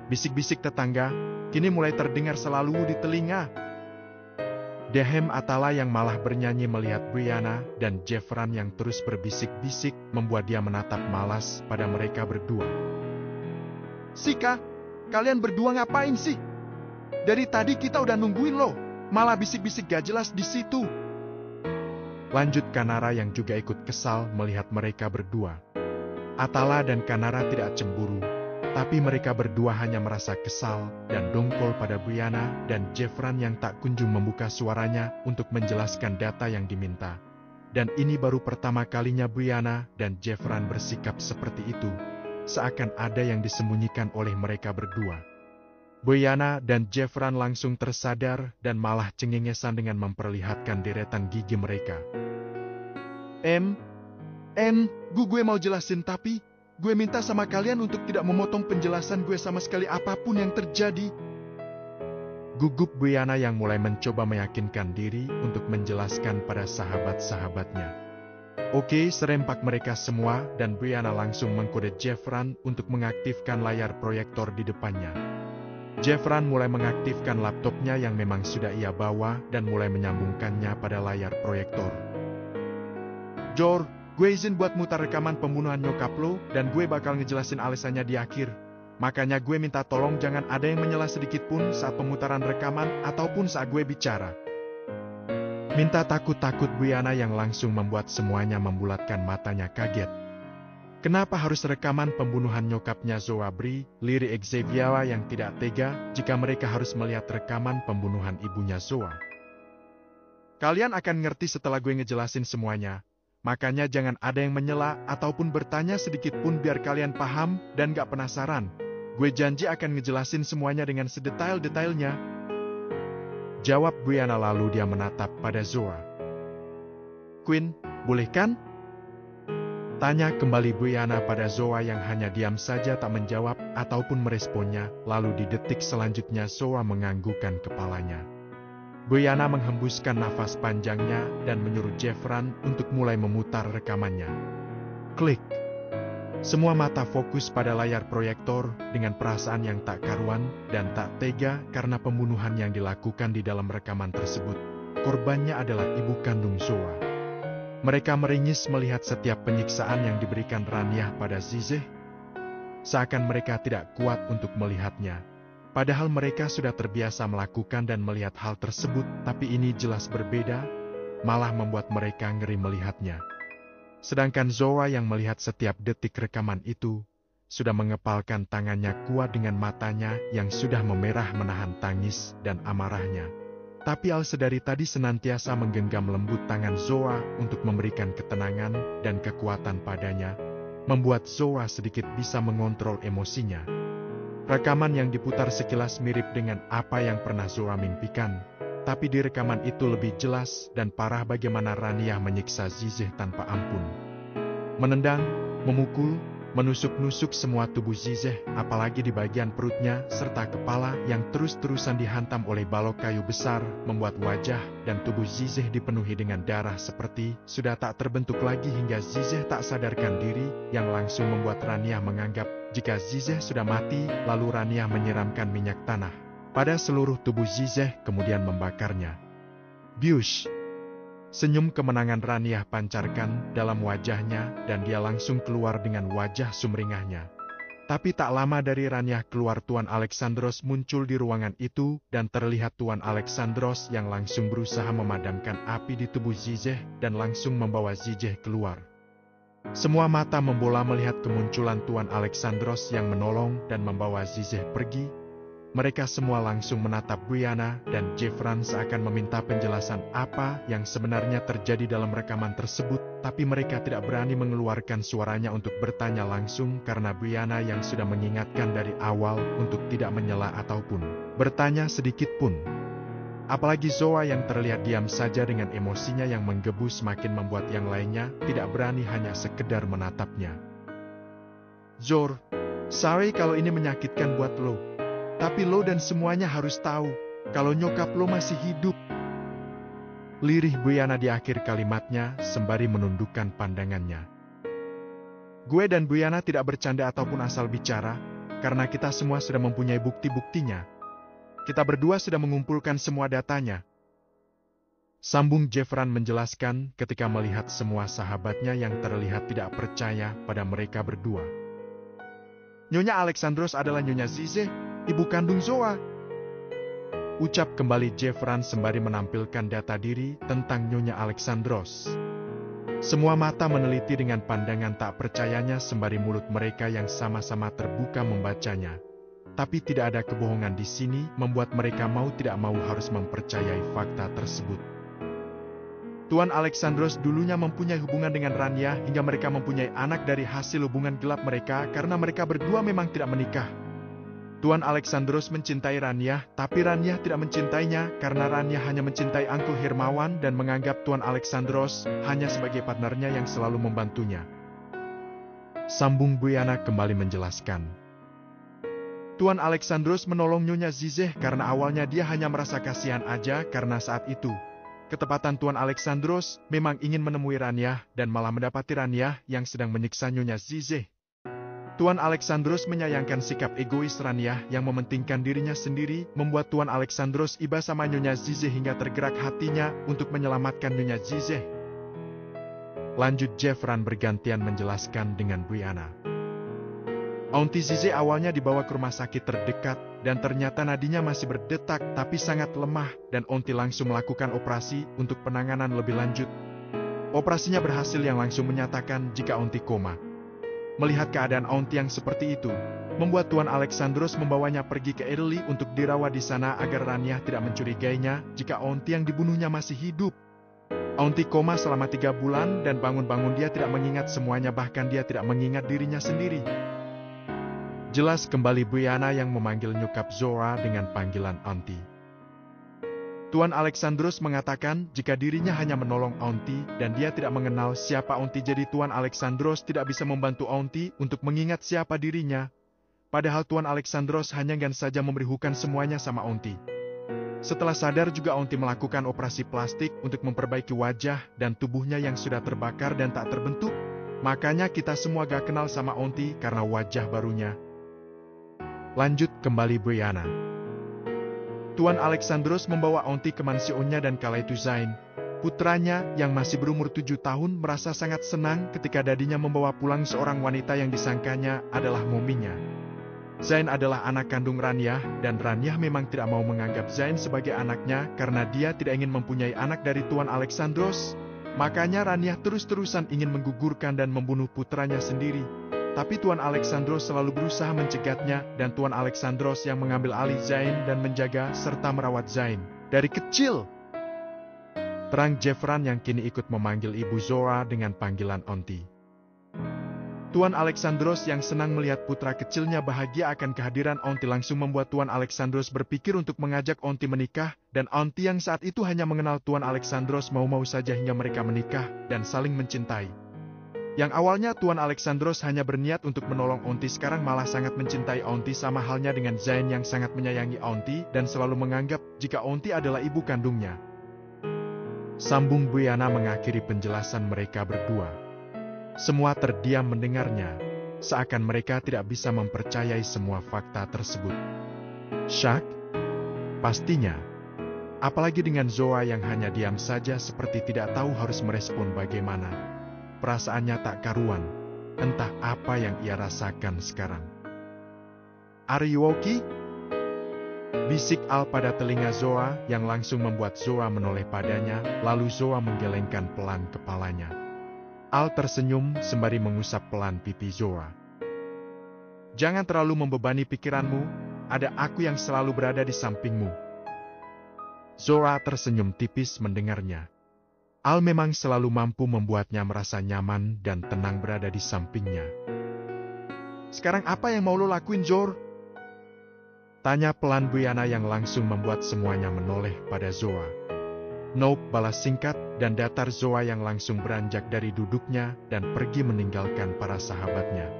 Bisik-bisik tetangga, kini mulai terdengar selalu di telinga. Dehem Atala yang malah bernyanyi melihat Brianna dan Jeffran yang terus berbisik-bisik membuat dia menatap malas pada mereka berdua. "Sika, kalian berdua ngapain sih? Dari tadi kita udah nungguin lo, malah bisik-bisik gak jelas di situ." Lanjut Kanara yang juga ikut kesal melihat mereka berdua. Atala dan Kanara tidak cemburu, tapi mereka berdua hanya merasa kesal dan dongkol pada Brianna dan Jeffran yang tak kunjung membuka suaranya untuk menjelaskan data yang diminta. Dan ini baru pertama kalinya Brianna dan Jeffran bersikap seperti itu, seakan ada yang disembunyikan oleh mereka berdua. Brianna dan Jeffran langsung tersadar dan malah cengengesan dengan memperlihatkan deretan gigi mereka. Gue mau jelasin tapi gue minta sama kalian untuk tidak memotong penjelasan gue sama sekali apapun yang terjadi. Gugup Brianna yang mulai mencoba meyakinkan diri untuk menjelaskan pada sahabat-sahabatnya. Oke, serempak mereka semua dan Brianna langsung mengkode Jeffran untuk mengaktifkan layar proyektor di depannya. Jeffran mulai mengaktifkan laptopnya yang memang sudah ia bawa dan mulai menyambungkannya pada layar proyektor. "Jor, gue izin buat mutar rekaman pembunuhan nyokap lo dan gue bakal ngejelasin alasannya di akhir. Makanya gue minta tolong jangan ada yang menyela sedikit pun saat pemutaran rekaman ataupun saat gue bicara." Minta takut-takut Brianna yang langsung membuat semuanya membulatkan matanya kaget. Kenapa harus rekaman pembunuhan nyokapnya Zoa Bri, lirik Xaviera yang tidak tega jika mereka harus melihat rekaman pembunuhan ibunya Zoa? "Kalian akan ngerti setelah gue ngejelasin semuanya. Makanya jangan ada yang menyela ataupun bertanya sedikit pun biar kalian paham dan gak penasaran. Gue janji akan ngejelasin semuanya dengan sedetail-detailnya." Jawab Brianna lalu dia menatap pada Zoa. "Queen, boleh kan?" Tanya kembali Brianna pada Zoa yang hanya diam saja tak menjawab ataupun meresponnya, lalu di detik selanjutnya Zoa menganggukkan kepalanya. Brianna menghembuskan nafas panjangnya dan menyuruh Jeffran untuk mulai memutar rekamannya. Klik. Semua mata fokus pada layar proyektor dengan perasaan yang tak karuan dan tak tega karena pembunuhan yang dilakukan di dalam rekaman tersebut. Korbannya adalah ibu kandung Zoa. Mereka meringis melihat setiap penyiksaan yang diberikan Raniah pada Zizeh. Seakan mereka tidak kuat untuk melihatnya. Padahal mereka sudah terbiasa melakukan dan melihat hal tersebut, tapi ini jelas berbeda, malah membuat mereka ngeri melihatnya. Sedangkan Zoa yang melihat setiap detik rekaman itu, sudah mengepalkan tangannya kuat dengan matanya yang sudah memerah menahan tangis dan amarahnya. Tapi Al sedari tadi senantiasa menggenggam lembut tangan Zoa untuk memberikan ketenangan dan kekuatan padanya, membuat Zoa sedikit bisa mengontrol emosinya. Rekaman yang diputar sekilas mirip dengan apa yang pernah Zoa mimpikan, tapi di rekaman itu lebih jelas dan parah bagaimana Raniah menyiksa Zizeh tanpa ampun. Menendang, memukul, menusuk-nusuk semua tubuh Zizeh, apalagi di bagian perutnya, serta kepala yang terus-terusan dihantam oleh balok kayu besar, membuat wajah dan tubuh Zizeh dipenuhi dengan darah seperti sudah tak terbentuk lagi hingga Zizeh tak sadarkan diri, yang langsung membuat Raniah menganggap jika Zizeh sudah mati, lalu Raniah menyiramkan minyak tanah pada seluruh tubuh Zizeh kemudian membakarnya. Biush! Senyum kemenangan Raniah pancarkan dalam wajahnya dan dia langsung keluar dengan wajah sumringahnya. Tapi tak lama dari Raniah keluar Tuan Alexandros muncul di ruangan itu dan terlihat Tuan Alexandros yang langsung berusaha memadamkan api di tubuh Zizeh dan langsung membawa Zizeh keluar. Semua mata membola melihat kemunculan Tuan Alexandros yang menolong dan membawa Zizeh pergi. Mereka semua langsung menatap Brianna dan Jeffran seakan meminta penjelasan apa yang sebenarnya terjadi dalam rekaman tersebut, tapi mereka tidak berani mengeluarkan suaranya untuk bertanya langsung karena Brianna yang sudah mengingatkan dari awal untuk tidak menyela ataupun bertanya sedikit pun. Apalagi Zoa yang terlihat diam saja dengan emosinya yang menggebu semakin membuat yang lainnya tidak berani hanya sekedar menatapnya. "Zor, sorry kalau ini menyakitkan buat lo. Tapi lo dan semuanya harus tahu, kalau nyokap lo masih hidup." Lirih Buyana di akhir kalimatnya sembari menundukkan pandangannya. Gue dan Buyana tidak bercanda ataupun asal bicara, karena kita semua sudah mempunyai bukti-buktinya. Kita berdua sudah mengumpulkan semua datanya. Sambung Jeffran menjelaskan ketika melihat semua sahabatnya yang terlihat tidak percaya pada mereka berdua. Nyonya Alexandros adalah Nyonya Zizeh, ibu kandung Zoa. Ucap kembali Jeffran sembari menampilkan data diri tentang Nyonya Alexandros. Semua mata meneliti dengan pandangan tak percayanya sembari mulut mereka yang sama-sama terbuka membacanya. Tapi tidak ada kebohongan di sini membuat mereka mau tidak mau harus mempercayai fakta tersebut. Tuan Alexandros dulunya mempunyai hubungan dengan Rania hingga mereka mempunyai anak dari hasil hubungan gelap mereka karena mereka berdua memang tidak menikah. Tuan Alexandros mencintai Rania, tapi Rania tidak mencintainya karena Rania hanya mencintai Uncle Hermawan dan menganggap Tuan Alexandros hanya sebagai partnernya yang selalu membantunya. Sambung Buyana kembali menjelaskan. Tuan Alexandros menolong Nyonya Zizeh karena awalnya dia hanya merasa kasihan aja karena saat itu ketepatan Tuan Alexandros memang ingin menemui Rania dan malah mendapati Rania yang sedang menyiksa Nyonya Zizeh. Tuan Alexandros menyayangkan sikap egois Rania yang mementingkan dirinya sendiri membuat Tuan Alexandros iba sama Nyonya Zizeh hingga tergerak hatinya untuk menyelamatkan Nyonya Zizeh. Lanjut Jeffran bergantian menjelaskan dengan Buyana. Aunty Zizeh awalnya dibawa ke rumah sakit terdekat dan ternyata nadinya masih berdetak tapi sangat lemah dan Aunty langsung melakukan operasi untuk penanganan lebih lanjut. Operasinya berhasil yang langsung menyatakan jika Aunty koma. Melihat keadaan Aunty yang seperti itu, membuat Tuan Alexandros membawanya pergi ke Italy untuk dirawat di sana agar Rania tidak mencurigainya jika Aunty yang dibunuhnya masih hidup. Aunty koma selama 3 bulan dan bangun-bangun dia tidak mengingat semuanya bahkan dia tidak mengingat dirinya sendiri. Jelas kembali Buyana yang memanggil nyokap Zoa dengan panggilan Aunty. Tuan Alexandros mengatakan jika dirinya hanya menolong Aunty dan dia tidak mengenal siapa Aunty jadi Tuan Alexandros tidak bisa membantu Aunty untuk mengingat siapa dirinya. Padahal Tuan Alexandros hanya ingin saja memberi semuanya sama Aunty. Setelah sadar juga Aunty melakukan operasi plastik untuk memperbaiki wajah dan tubuhnya yang sudah terbakar dan tak terbentuk. Makanya kita semua gak kenal sama Aunty karena wajah barunya. Lanjut kembali Buyana. Tuan Alexandros membawa Aunty ke mansionnya dan kala itu Zain, putranya yang masih berumur 7 tahun merasa sangat senang ketika dadinya membawa pulang seorang wanita yang disangkanya adalah mominya. Zain adalah anak kandung Rania dan Rania memang tidak mau menganggap Zain sebagai anaknya karena dia tidak ingin mempunyai anak dari Tuan Alexandros. Makanya Rania terus-terusan ingin menggugurkan dan membunuh putranya sendiri. Tapi Tuan Alexandros selalu berusaha mencegahnya dan Tuan Alexandros yang mengambil alih Zain dan menjaga serta merawat Zain dari kecil. Terang Jeffran yang kini ikut memanggil Ibu Zoa dengan panggilan Aunty. Tuan Alexandros yang senang melihat putra kecilnya bahagia akan kehadiran Aunty langsung membuat Tuan Alexandros berpikir untuk mengajak Aunty menikah dan Aunty yang saat itu hanya mengenal Tuan Alexandros mau-mau saja hingga mereka menikah dan saling mencintai. Yang awalnya Tuan Alexandros hanya berniat untuk menolong Aunty sekarang malah sangat mencintai Aunty sama halnya dengan Zain yang sangat menyayangi Aunty dan selalu menganggap jika Aunty adalah ibu kandungnya. Sambung Buyana mengakhiri penjelasan mereka berdua. Semua terdiam mendengarnya, seakan mereka tidak bisa mempercayai semua fakta tersebut. Syak? Pastinya. Apalagi dengan Zoa yang hanya diam saja seperti tidak tahu harus merespon bagaimana. Perasaannya tak karuan, entah apa yang ia rasakan sekarang. Are you okay? Bisik Al pada telinga Zoa yang langsung membuat Zoa menoleh padanya, lalu Zoa menggelengkan pelan kepalanya. Al tersenyum sembari mengusap pelan pipi Zoa. Jangan terlalu membebani pikiranmu, ada aku yang selalu berada di sampingmu. Zoa tersenyum tipis mendengarnya. Al memang selalu mampu membuatnya merasa nyaman dan tenang berada di sampingnya. Sekarang apa yang mau lo lakuin, Zor? Tanya pelan Buyana yang langsung membuat semuanya menoleh pada Zoa. Nope, balas singkat dan datar Zoa yang langsung beranjak dari duduknya dan pergi meninggalkan para sahabatnya.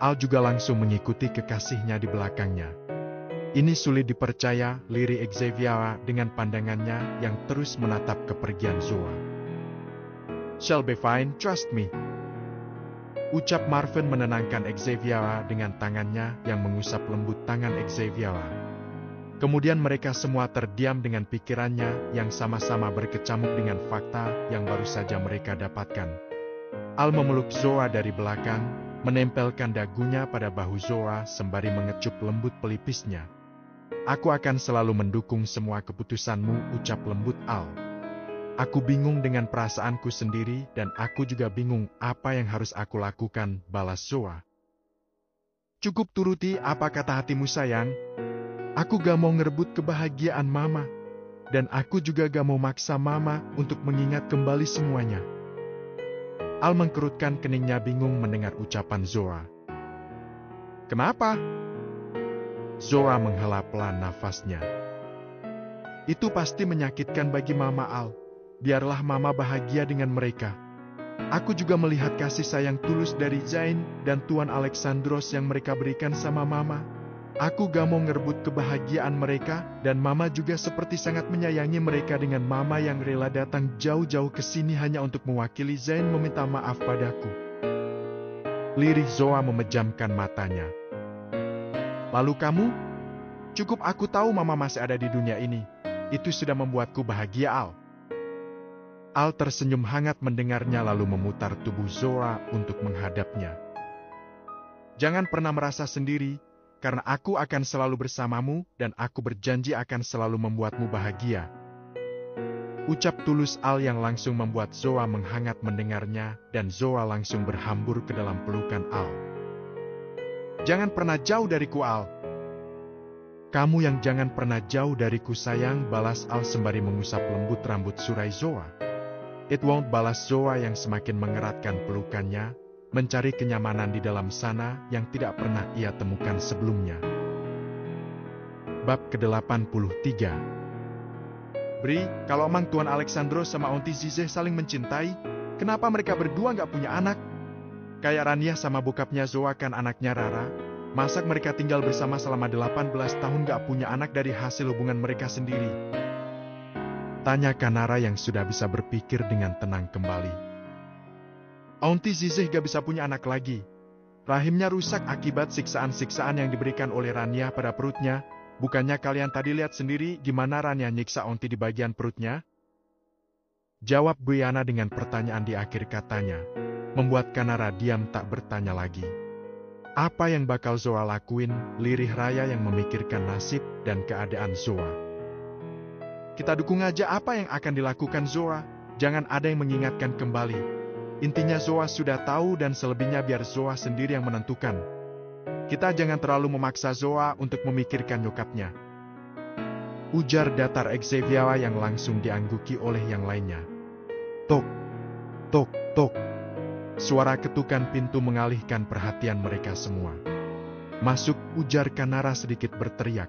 Al juga langsung mengikuti kekasihnya di belakangnya. Ini sulit dipercaya, lirik Xavier dengan pandangannya yang terus menatap kepergian Zoa. "Shall be fine, trust me," ucap Marvin menenangkan Xavier dengan tangannya yang mengusap lembut tangan Xavier. Kemudian mereka semua terdiam dengan pikirannya yang sama-sama berkecamuk dengan fakta yang baru saja mereka dapatkan. Al memeluk Zoa dari belakang, menempelkan dagunya pada bahu Zoa sembari mengecup lembut pelipisnya. "Aku akan selalu mendukung semua keputusanmu," ucap lembut Al. "Aku bingung dengan perasaanku sendiri dan aku juga bingung apa yang harus aku lakukan," balas Zoa. "Cukup turuti apa kata hatimu sayang. Aku gak mau ngerebut kebahagiaan Mama. Dan aku juga gak mau maksa Mama untuk mengingat kembali semuanya." Al mengkerutkan keningnya bingung mendengar ucapan Zoa. "Kenapa?" Zoa menghela pelan nafasnya. "Itu pasti menyakitkan bagi Mama Al. Biarlah Mama bahagia dengan mereka. Aku juga melihat kasih sayang tulus dari Zain dan Tuan Alexandros yang mereka berikan sama Mama. Aku gak mau ngerebut kebahagiaan mereka, dan Mama juga seperti sangat menyayangi mereka dengan Mama yang rela datang jauh-jauh ke sini hanya untuk mewakili Zain meminta maaf padaku." Lirih Zoa memejamkan matanya. "Lalu kamu? Cukup aku tahu Mama masih ada di dunia ini. Itu sudah membuatku bahagia, Al." Al tersenyum hangat mendengarnya lalu memutar tubuh Zoa untuk menghadapnya. "Jangan pernah merasa sendiri, karena aku akan selalu bersamamu dan aku berjanji akan selalu membuatmu bahagia." Ucap tulus Al yang langsung membuat Zoa menghangat mendengarnya dan Zoa langsung berhambur ke dalam pelukan Al. "Jangan pernah jauh dariku, Al." "Kamu yang jangan pernah jauh dariku sayang," balas Al sembari mengusap lembut rambut surai Zoa. "It won't," balas Zoa yang semakin mengeratkan pelukannya, mencari kenyamanan di dalam sana yang tidak pernah ia temukan sebelumnya. Bab ke-83. "Bri, kalau Mang Tuan Alexandros sama Onti Zizeh saling mencintai, kenapa mereka berdua nggak punya anak? Kayak Rania sama bokapnya Zoa kan anaknya Rara. Masa mereka tinggal bersama selama 18 tahun gak punya anak dari hasil hubungan mereka sendiri?" tanya Kanara yang sudah bisa berpikir dengan tenang kembali. "Aunty Zizeh gak bisa punya anak lagi. Rahimnya rusak akibat siksaan-siksaan yang diberikan oleh Rania pada perutnya. Bukannya kalian tadi lihat sendiri gimana Rania nyiksa Aunty di bagian perutnya?" Jawab Buyana dengan pertanyaan di akhir katanya, membuat Kanara diam tak bertanya lagi. Apa yang bakal Zoa lakuin, lirih Raya yang memikirkan nasib dan keadaan Zoa. "Kita dukung aja apa yang akan dilakukan Zoa, jangan ada yang mengingatkan kembali. Intinya Zoa sudah tahu dan selebihnya biar Zoa sendiri yang menentukan. Kita jangan terlalu memaksa Zoa untuk memikirkan nyokapnya." Ujar datar Xavier yang langsung diangguki oleh yang lainnya. Tok, tok, tok. Suara ketukan pintu mengalihkan perhatian mereka semua. "Masuk," ujar Kanara sedikit berteriak.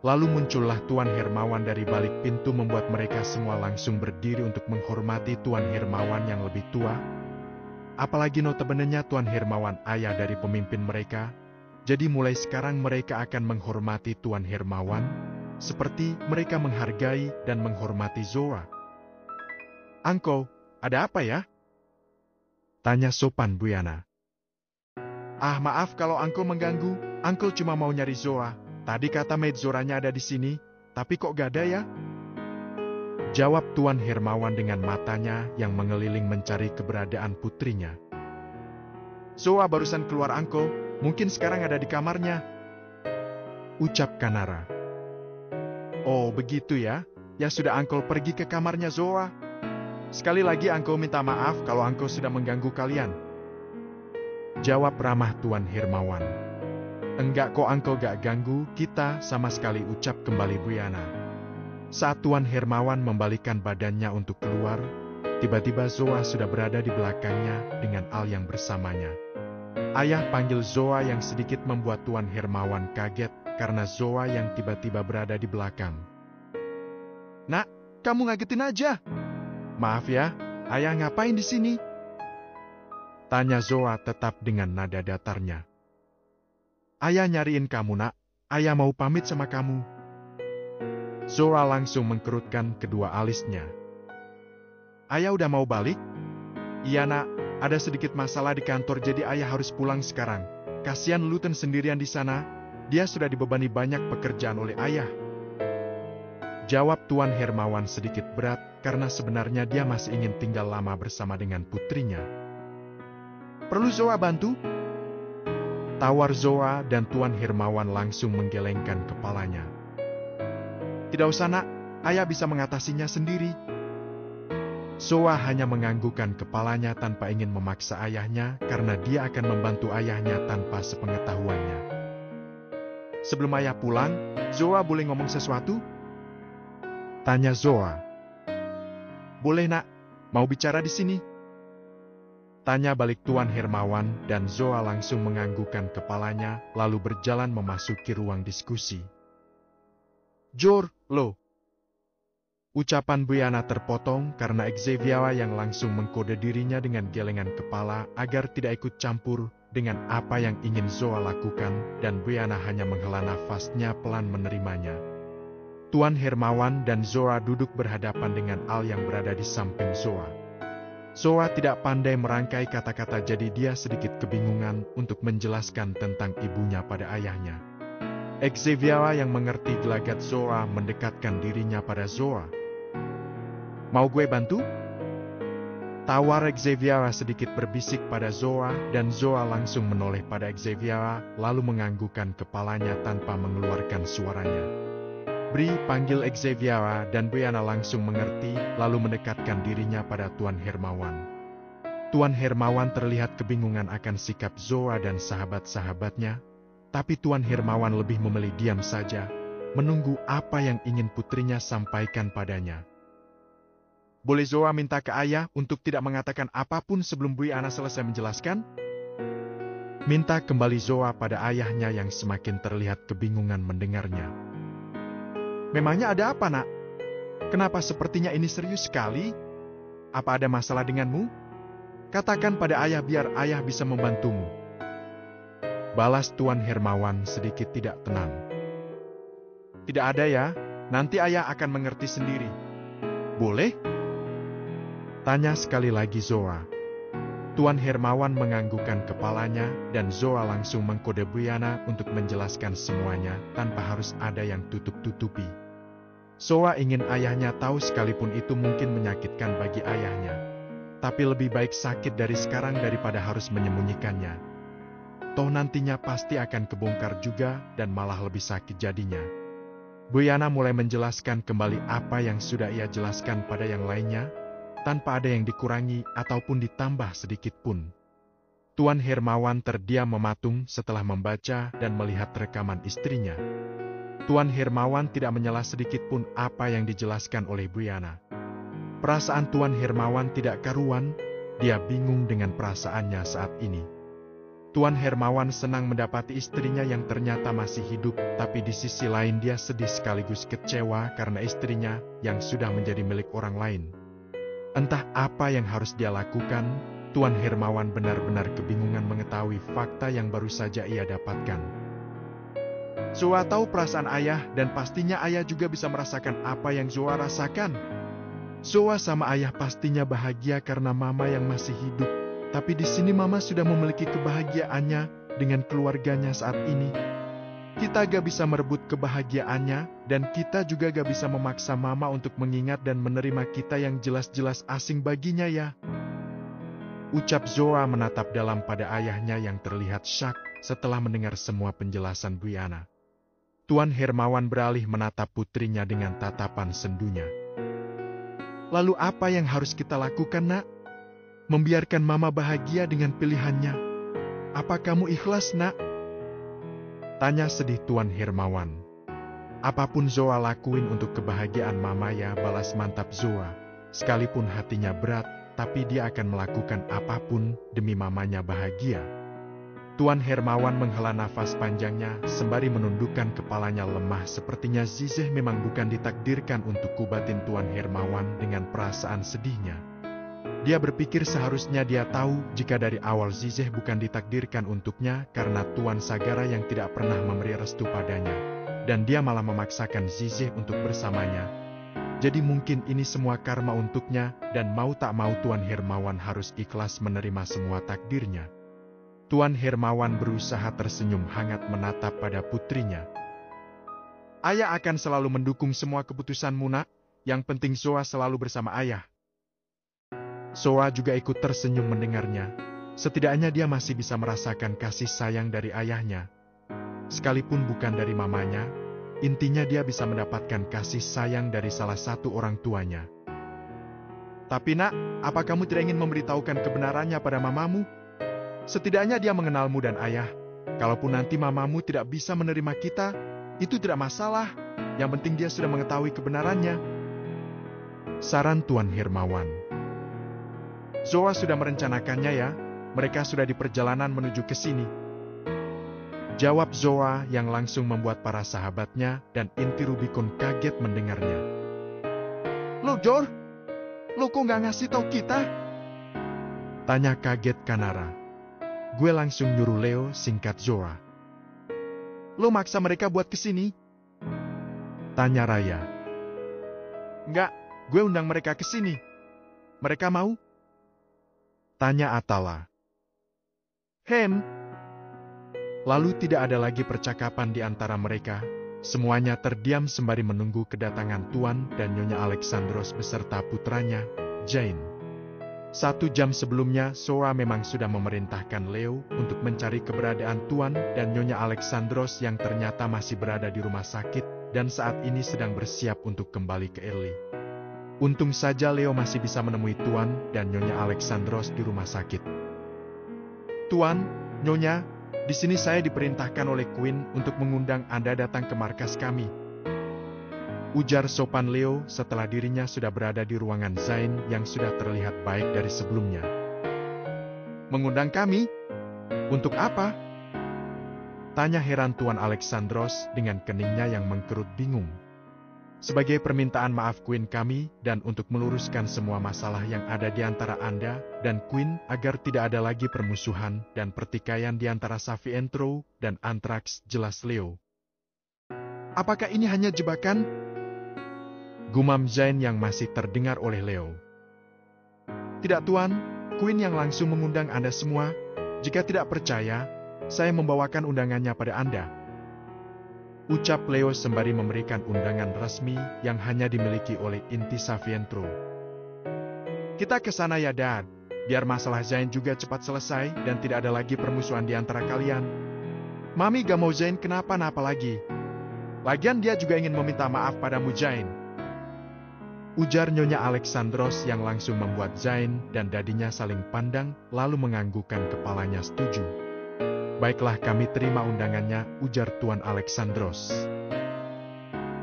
Lalu muncullah Tuan Hermawan dari balik pintu membuat mereka semua langsung berdiri untuk menghormati Tuan Hermawan yang lebih tua. Apalagi notabenenya Tuan Hermawan ayah dari pemimpin mereka, jadi mulai sekarang mereka akan menghormati Tuan Hermawan, seperti mereka menghargai dan menghormati Zoa. "Angko, ada apa ya?" tanya sopan Buyana. "Ah, maaf kalau Angko mengganggu, Angko cuma mau nyari Zoa. Tadi kata maid Zoranya ada di sini, tapi kok gak ada ya?" Jawab Tuan Hermawan dengan matanya yang mengeliling mencari keberadaan putrinya. "Zoa barusan keluar Angko, mungkin sekarang ada di kamarnya," ucap Kanara. "Oh begitu ya, ya sudah Angko pergi ke kamarnya Zoa. Sekali lagi Angko minta maaf kalau Angko sudah mengganggu kalian," jawab ramah Tuan Hermawan. "Enggak kok Angko gak ganggu kita sama sekali," ucap kembali Buyana. Saat Tuan Hermawan membalikkan badannya untuk keluar, tiba-tiba Zoa sudah berada di belakangnya dengan Al yang bersamanya. "Ayah," panggil Zoa yang sedikit membuat Tuan Hermawan kaget karena Zoa yang tiba-tiba berada di belakang. "Nak, kamu ngagetin aja." "Maaf ya, ayah ngapain di sini?" tanya Zoa tetap dengan nada datarnya. "Ayah nyariin kamu, Nak. ayah mau pamit sama kamu. Zoa langsung mengkerutkan kedua alisnya. Ayah udah mau balik? Iya nak, ada sedikit masalah di kantor jadi ayah harus pulang sekarang. Kasihan Luten sendirian di sana, dia sudah dibebani banyak pekerjaan oleh ayah. Jawab Tuan Hermawan sedikit berat karena sebenarnya dia masih ingin tinggal lama bersama dengan putrinya. Perlu Zoa bantu? Tawar Zoa dan Tuan Hermawan langsung menggelengkan kepalanya. Tidak usah nak, ayah bisa mengatasinya sendiri. Zoa hanya menganggukkan kepalanya tanpa ingin memaksa ayahnya karena dia akan membantu ayahnya tanpa sepengetahuannya. Sebelum ayah pulang, Zoa boleh ngomong sesuatu? Tanya Zoa. Boleh nak, mau bicara di sini? Tanya balik Tuan Hermawan dan Zoa langsung menganggukkan kepalanya lalu berjalan memasuki ruang diskusi. Jor, lo. Ucapan Bu Yana terpotong karena Xavier yang langsung mengkode dirinya dengan gelengan kepala agar tidak ikut campur dengan apa yang ingin Zoa lakukan dan Bu Yana hanya menghela nafasnya pelan menerimanya. Tuan Hermawan dan Zoa duduk berhadapan dengan Al yang berada di samping Zoa. Zoa tidak pandai merangkai kata-kata jadi dia sedikit kebingungan untuk menjelaskan tentang ibunya pada ayahnya. Xavier yang mengerti gelagat Zoa mendekatkan dirinya pada Zoa. Mau gue bantu? Tawar Xavier sedikit berbisik pada Zoa dan Zoa langsung menoleh pada Xavier lalu menganggukkan kepalanya tanpa mengeluarkan suaranya. Bri panggil Xavier dan Bu Yana langsung mengerti lalu mendekatkan dirinya pada Tuan Hermawan. Tuan Hermawan terlihat kebingungan akan sikap Zoa dan sahabat-sahabatnya, tapi Tuan Hermawan lebih memilih diam saja, menunggu apa yang ingin putrinya sampaikan padanya. Boleh Zoa minta ke ayah untuk tidak mengatakan apapun sebelum Bu Yana selesai menjelaskan? Minta kembali Zoa pada ayahnya yang semakin terlihat kebingungan mendengarnya. Memangnya ada apa nak? Kenapa sepertinya ini serius sekali? Apa ada masalah denganmu? Katakan pada ayah biar ayah bisa membantumu. Balas Tuan Hermawan sedikit tidak tenang. Tidak ada ya, nanti ayah akan mengerti sendiri. Boleh? Tanya sekali lagi Zoa. Tuan Hermawan menganggukkan kepalanya dan Zoa langsung mengkode Bu Yana untuk menjelaskan semuanya tanpa harus ada yang tutup-tutupi. Zoa ingin ayahnya tahu sekalipun itu mungkin menyakitkan bagi ayahnya. Tapi lebih baik sakit dari sekarang daripada harus menyembunyikannya. Toh nantinya pasti akan kebongkar juga dan malah lebih sakit jadinya. Bu Yana mulai menjelaskan kembali apa yang sudah ia jelaskan pada yang lainnya, tanpa ada yang dikurangi ataupun ditambah sedikit pun. Tuan Hermawan terdiam mematung setelah membaca dan melihat rekaman istrinya. Tuan Hermawan tidak menyela sedikit pun apa yang dijelaskan oleh Bu Yana. Perasaan Tuan Hermawan tidak karuan, dia bingung dengan perasaannya saat ini. Tuan Hermawan senang mendapati istrinya yang ternyata masih hidup, tapi di sisi lain dia sedih sekaligus kecewa karena istrinya yang sudah menjadi milik orang lain. Entah apa yang harus dia lakukan, Tuan Hermawan benar-benar kebingungan mengetahui fakta yang baru saja ia dapatkan. Zoa tahu perasaan ayah dan pastinya ayah juga bisa merasakan apa yang Zoa rasakan. Zoa sama ayah pastinya bahagia karena mama yang masih hidup, tapi di sini mama sudah memiliki kebahagiaannya dengan keluarganya saat ini. Kita gak bisa merebut kebahagiaannya, dan kita juga gak bisa memaksa mama untuk mengingat dan menerima kita yang jelas-jelas asing baginya ya. Ucap Zoa menatap dalam pada ayahnya yang terlihat syak setelah mendengar semua penjelasan Bu Yana. Tuan Hermawan beralih menatap putrinya dengan tatapan sendunya. Lalu apa yang harus kita lakukan nak? Membiarkan mama bahagia dengan pilihannya. Apa kamu ikhlas nak? Tanya sedih Tuan Hermawan. Apapun Zoa lakuin untuk kebahagiaan mama ya, balas mantap Zoa. Sekalipun hatinya berat, tapi dia akan melakukan apapun demi mamanya bahagia. Tuan Hermawan menghela nafas panjangnya sembari menundukkan kepalanya lemah sepertinya Zizeh memang bukan ditakdirkan untuk kubatin Tuan Hermawan dengan perasaan sedihnya. Dia berpikir seharusnya dia tahu jika dari awal Zizeh bukan ditakdirkan untuknya karena Tuan Sagara yang tidak pernah memberi restu padanya. Dan dia malah memaksakan Zizeh untuk bersamanya. Jadi mungkin ini semua karma untuknya dan mau tak mau Tuan Hermawan harus ikhlas menerima semua takdirnya. Tuan Hermawan berusaha tersenyum hangat menatap pada putrinya. Ayah akan selalu mendukung semua keputusanmu, Nak. Yang penting Zoa selalu bersama ayah. Zoa juga ikut tersenyum mendengarnya. Setidaknya dia masih bisa merasakan kasih sayang dari ayahnya. Sekalipun bukan dari mamanya, intinya dia bisa mendapatkan kasih sayang dari salah satu orang tuanya. Tapi Nak, apa kamu tidak ingin memberitahukan kebenarannya pada mamamu? Setidaknya dia mengenalmu dan ayah. Kalaupun nanti mamamu tidak bisa menerima kita, itu tidak masalah. Yang penting dia sudah mengetahui kebenarannya. Saran Tuan Hermawan. Zoa sudah merencanakannya ya, mereka sudah di perjalanan menuju ke sini. Jawab Zoa yang langsung membuat para sahabatnya dan inti Rubicon kaget mendengarnya. Lo Jor, lo kok nggak ngasih tahu kita? Tanya kaget Kanara. Gue langsung nyuruh Leo, singkat Zoa. Lo maksa mereka buat kesini? Tanya Raya. Enggak, gue undang mereka kesini. Mereka mau? Tanya Atala. Lalu tidak ada lagi percakapan di antara mereka. Semuanya terdiam sembari menunggu kedatangan Tuan dan Nyonya Alexandros beserta putranya, Jain. 1 jam sebelumnya, Zoa memang sudah memerintahkan Leo untuk mencari keberadaan Tuan dan Nyonya Alexandros yang ternyata masih berada di rumah sakit dan saat ini sedang bersiap untuk kembali ke Erli. Untung saja Leo masih bisa menemui Tuan dan Nyonya Alexandros di rumah sakit. Tuan, Nyonya, di sini saya diperintahkan oleh Queen untuk mengundang Anda datang ke markas kami. Ujar sopan Leo setelah dirinya sudah berada di ruangan Zain yang sudah terlihat baik dari sebelumnya. Mengundang kami? Untuk apa? Tanya heran Tuan Alexandros dengan keningnya yang mengkerut bingung. Sebagai permintaan maaf Queen kami dan untuk meluruskan semua masalah yang ada di antara Anda dan Queen agar tidak ada lagi permusuhan dan pertikaian di antara Savientro dan Anthrax, jelas Leo. Apakah ini hanya jebakan? Gumam Zain yang masih terdengar oleh Leo. Tidak Tuan, Queen yang langsung mengundang Anda semua. Jika tidak percaya, saya membawakan undangannya pada Anda. Ucap Leo sembari memberikan undangan resmi yang hanya dimiliki oleh inti Savientro. Kita ke sana ya Dad, biar masalah Zain juga cepat selesai dan tidak ada lagi permusuhan di antara kalian. Mami gak mau Zain kenapa-napa lagi. Lagian dia juga ingin meminta maaf padamu Zain. Ujar Nyonya Alexandros yang langsung membuat Zain dan dadinya saling pandang lalu menganggukkan kepalanya setuju. Baiklah kami terima undangannya, ujar Tuan Alexandros.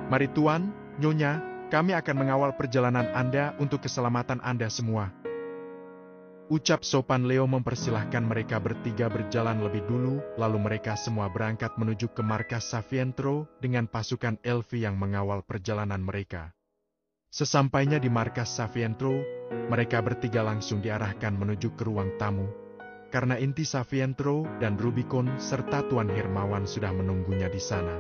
Mari Tuan, Nyonya, kami akan mengawal perjalanan Anda untuk keselamatan Anda semua. Ucap sopan Leo mempersilahkan mereka bertiga berjalan lebih dulu, lalu mereka semua berangkat menuju ke markas Savientro dengan pasukan Elfi yang mengawal perjalanan mereka. Sesampainya di markas Savientro, mereka bertiga langsung diarahkan menuju ke ruang tamu. Karena inti Savientro dan Rubicon serta Tuan Hermawan sudah menunggunya di sana.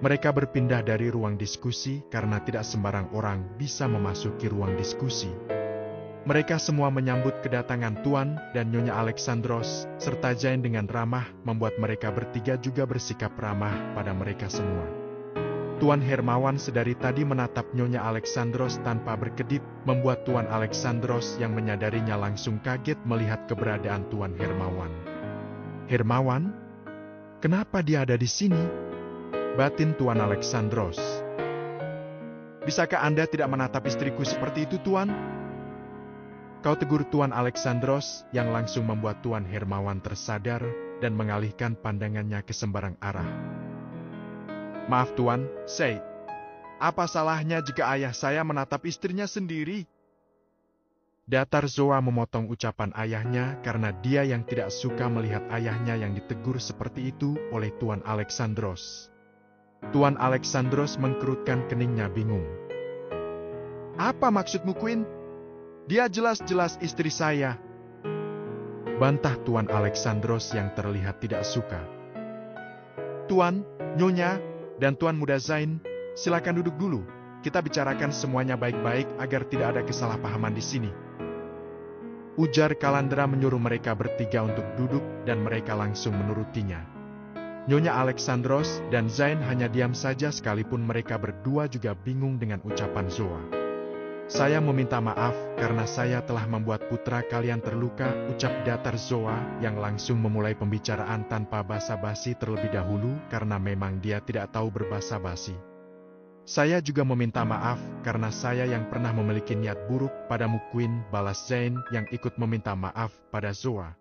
Mereka berpindah dari ruang diskusi karena tidak sembarang orang bisa memasuki ruang diskusi. Mereka semua menyambut kedatangan Tuan dan Nyonya Alexandros serta Zain dengan ramah membuat mereka bertiga juga bersikap ramah pada mereka semua. Tuan Hermawan sedari tadi menatap Nyonya Alexandros tanpa berkedip, membuat Tuan Alexandros yang menyadarinya langsung kaget melihat keberadaan Tuan Hermawan. Hermawan? Kenapa dia ada di sini? Batin Tuan Alexandros. Bisakah Anda tidak menatap istriku seperti itu, Tuan? Kau tegur Tuan Alexandros yang langsung membuat Tuan Hermawan tersadar dan mengalihkan pandangannya ke sembarang arah. Maaf Tuan, say, apa salahnya jika ayah saya menatap istrinya sendiri? Datar Zoa memotong ucapan ayahnya karena dia yang tidak suka melihat ayahnya yang ditegur seperti itu oleh Tuan Alexandros. Tuan Alexandros mengkerutkan keningnya bingung. Apa maksudmu, Queen? Dia jelas-jelas istri saya. Bantah Tuan Alexandros yang terlihat tidak suka. Tuan, Nyonya, dan Tuan Muda Zain, silakan duduk dulu. Kita bicarakan semuanya baik-baik agar tidak ada kesalahpahaman di sini. Ujar Kalandra menyuruh mereka bertiga untuk duduk dan mereka langsung menurutinya. Nyonya Alexandros dan Zain hanya diam saja sekalipun mereka berdua juga bingung dengan ucapan Zoa. Saya meminta maaf karena saya telah membuat putra kalian terluka, ucap datar Zoa yang langsung memulai pembicaraan tanpa basa-basi terlebih dahulu karena memang dia tidak tahu berbasa-basi. Saya juga meminta maaf karena saya yang pernah memiliki niat buruk padamu Queen, balas Zain yang ikut meminta maaf pada Zoa.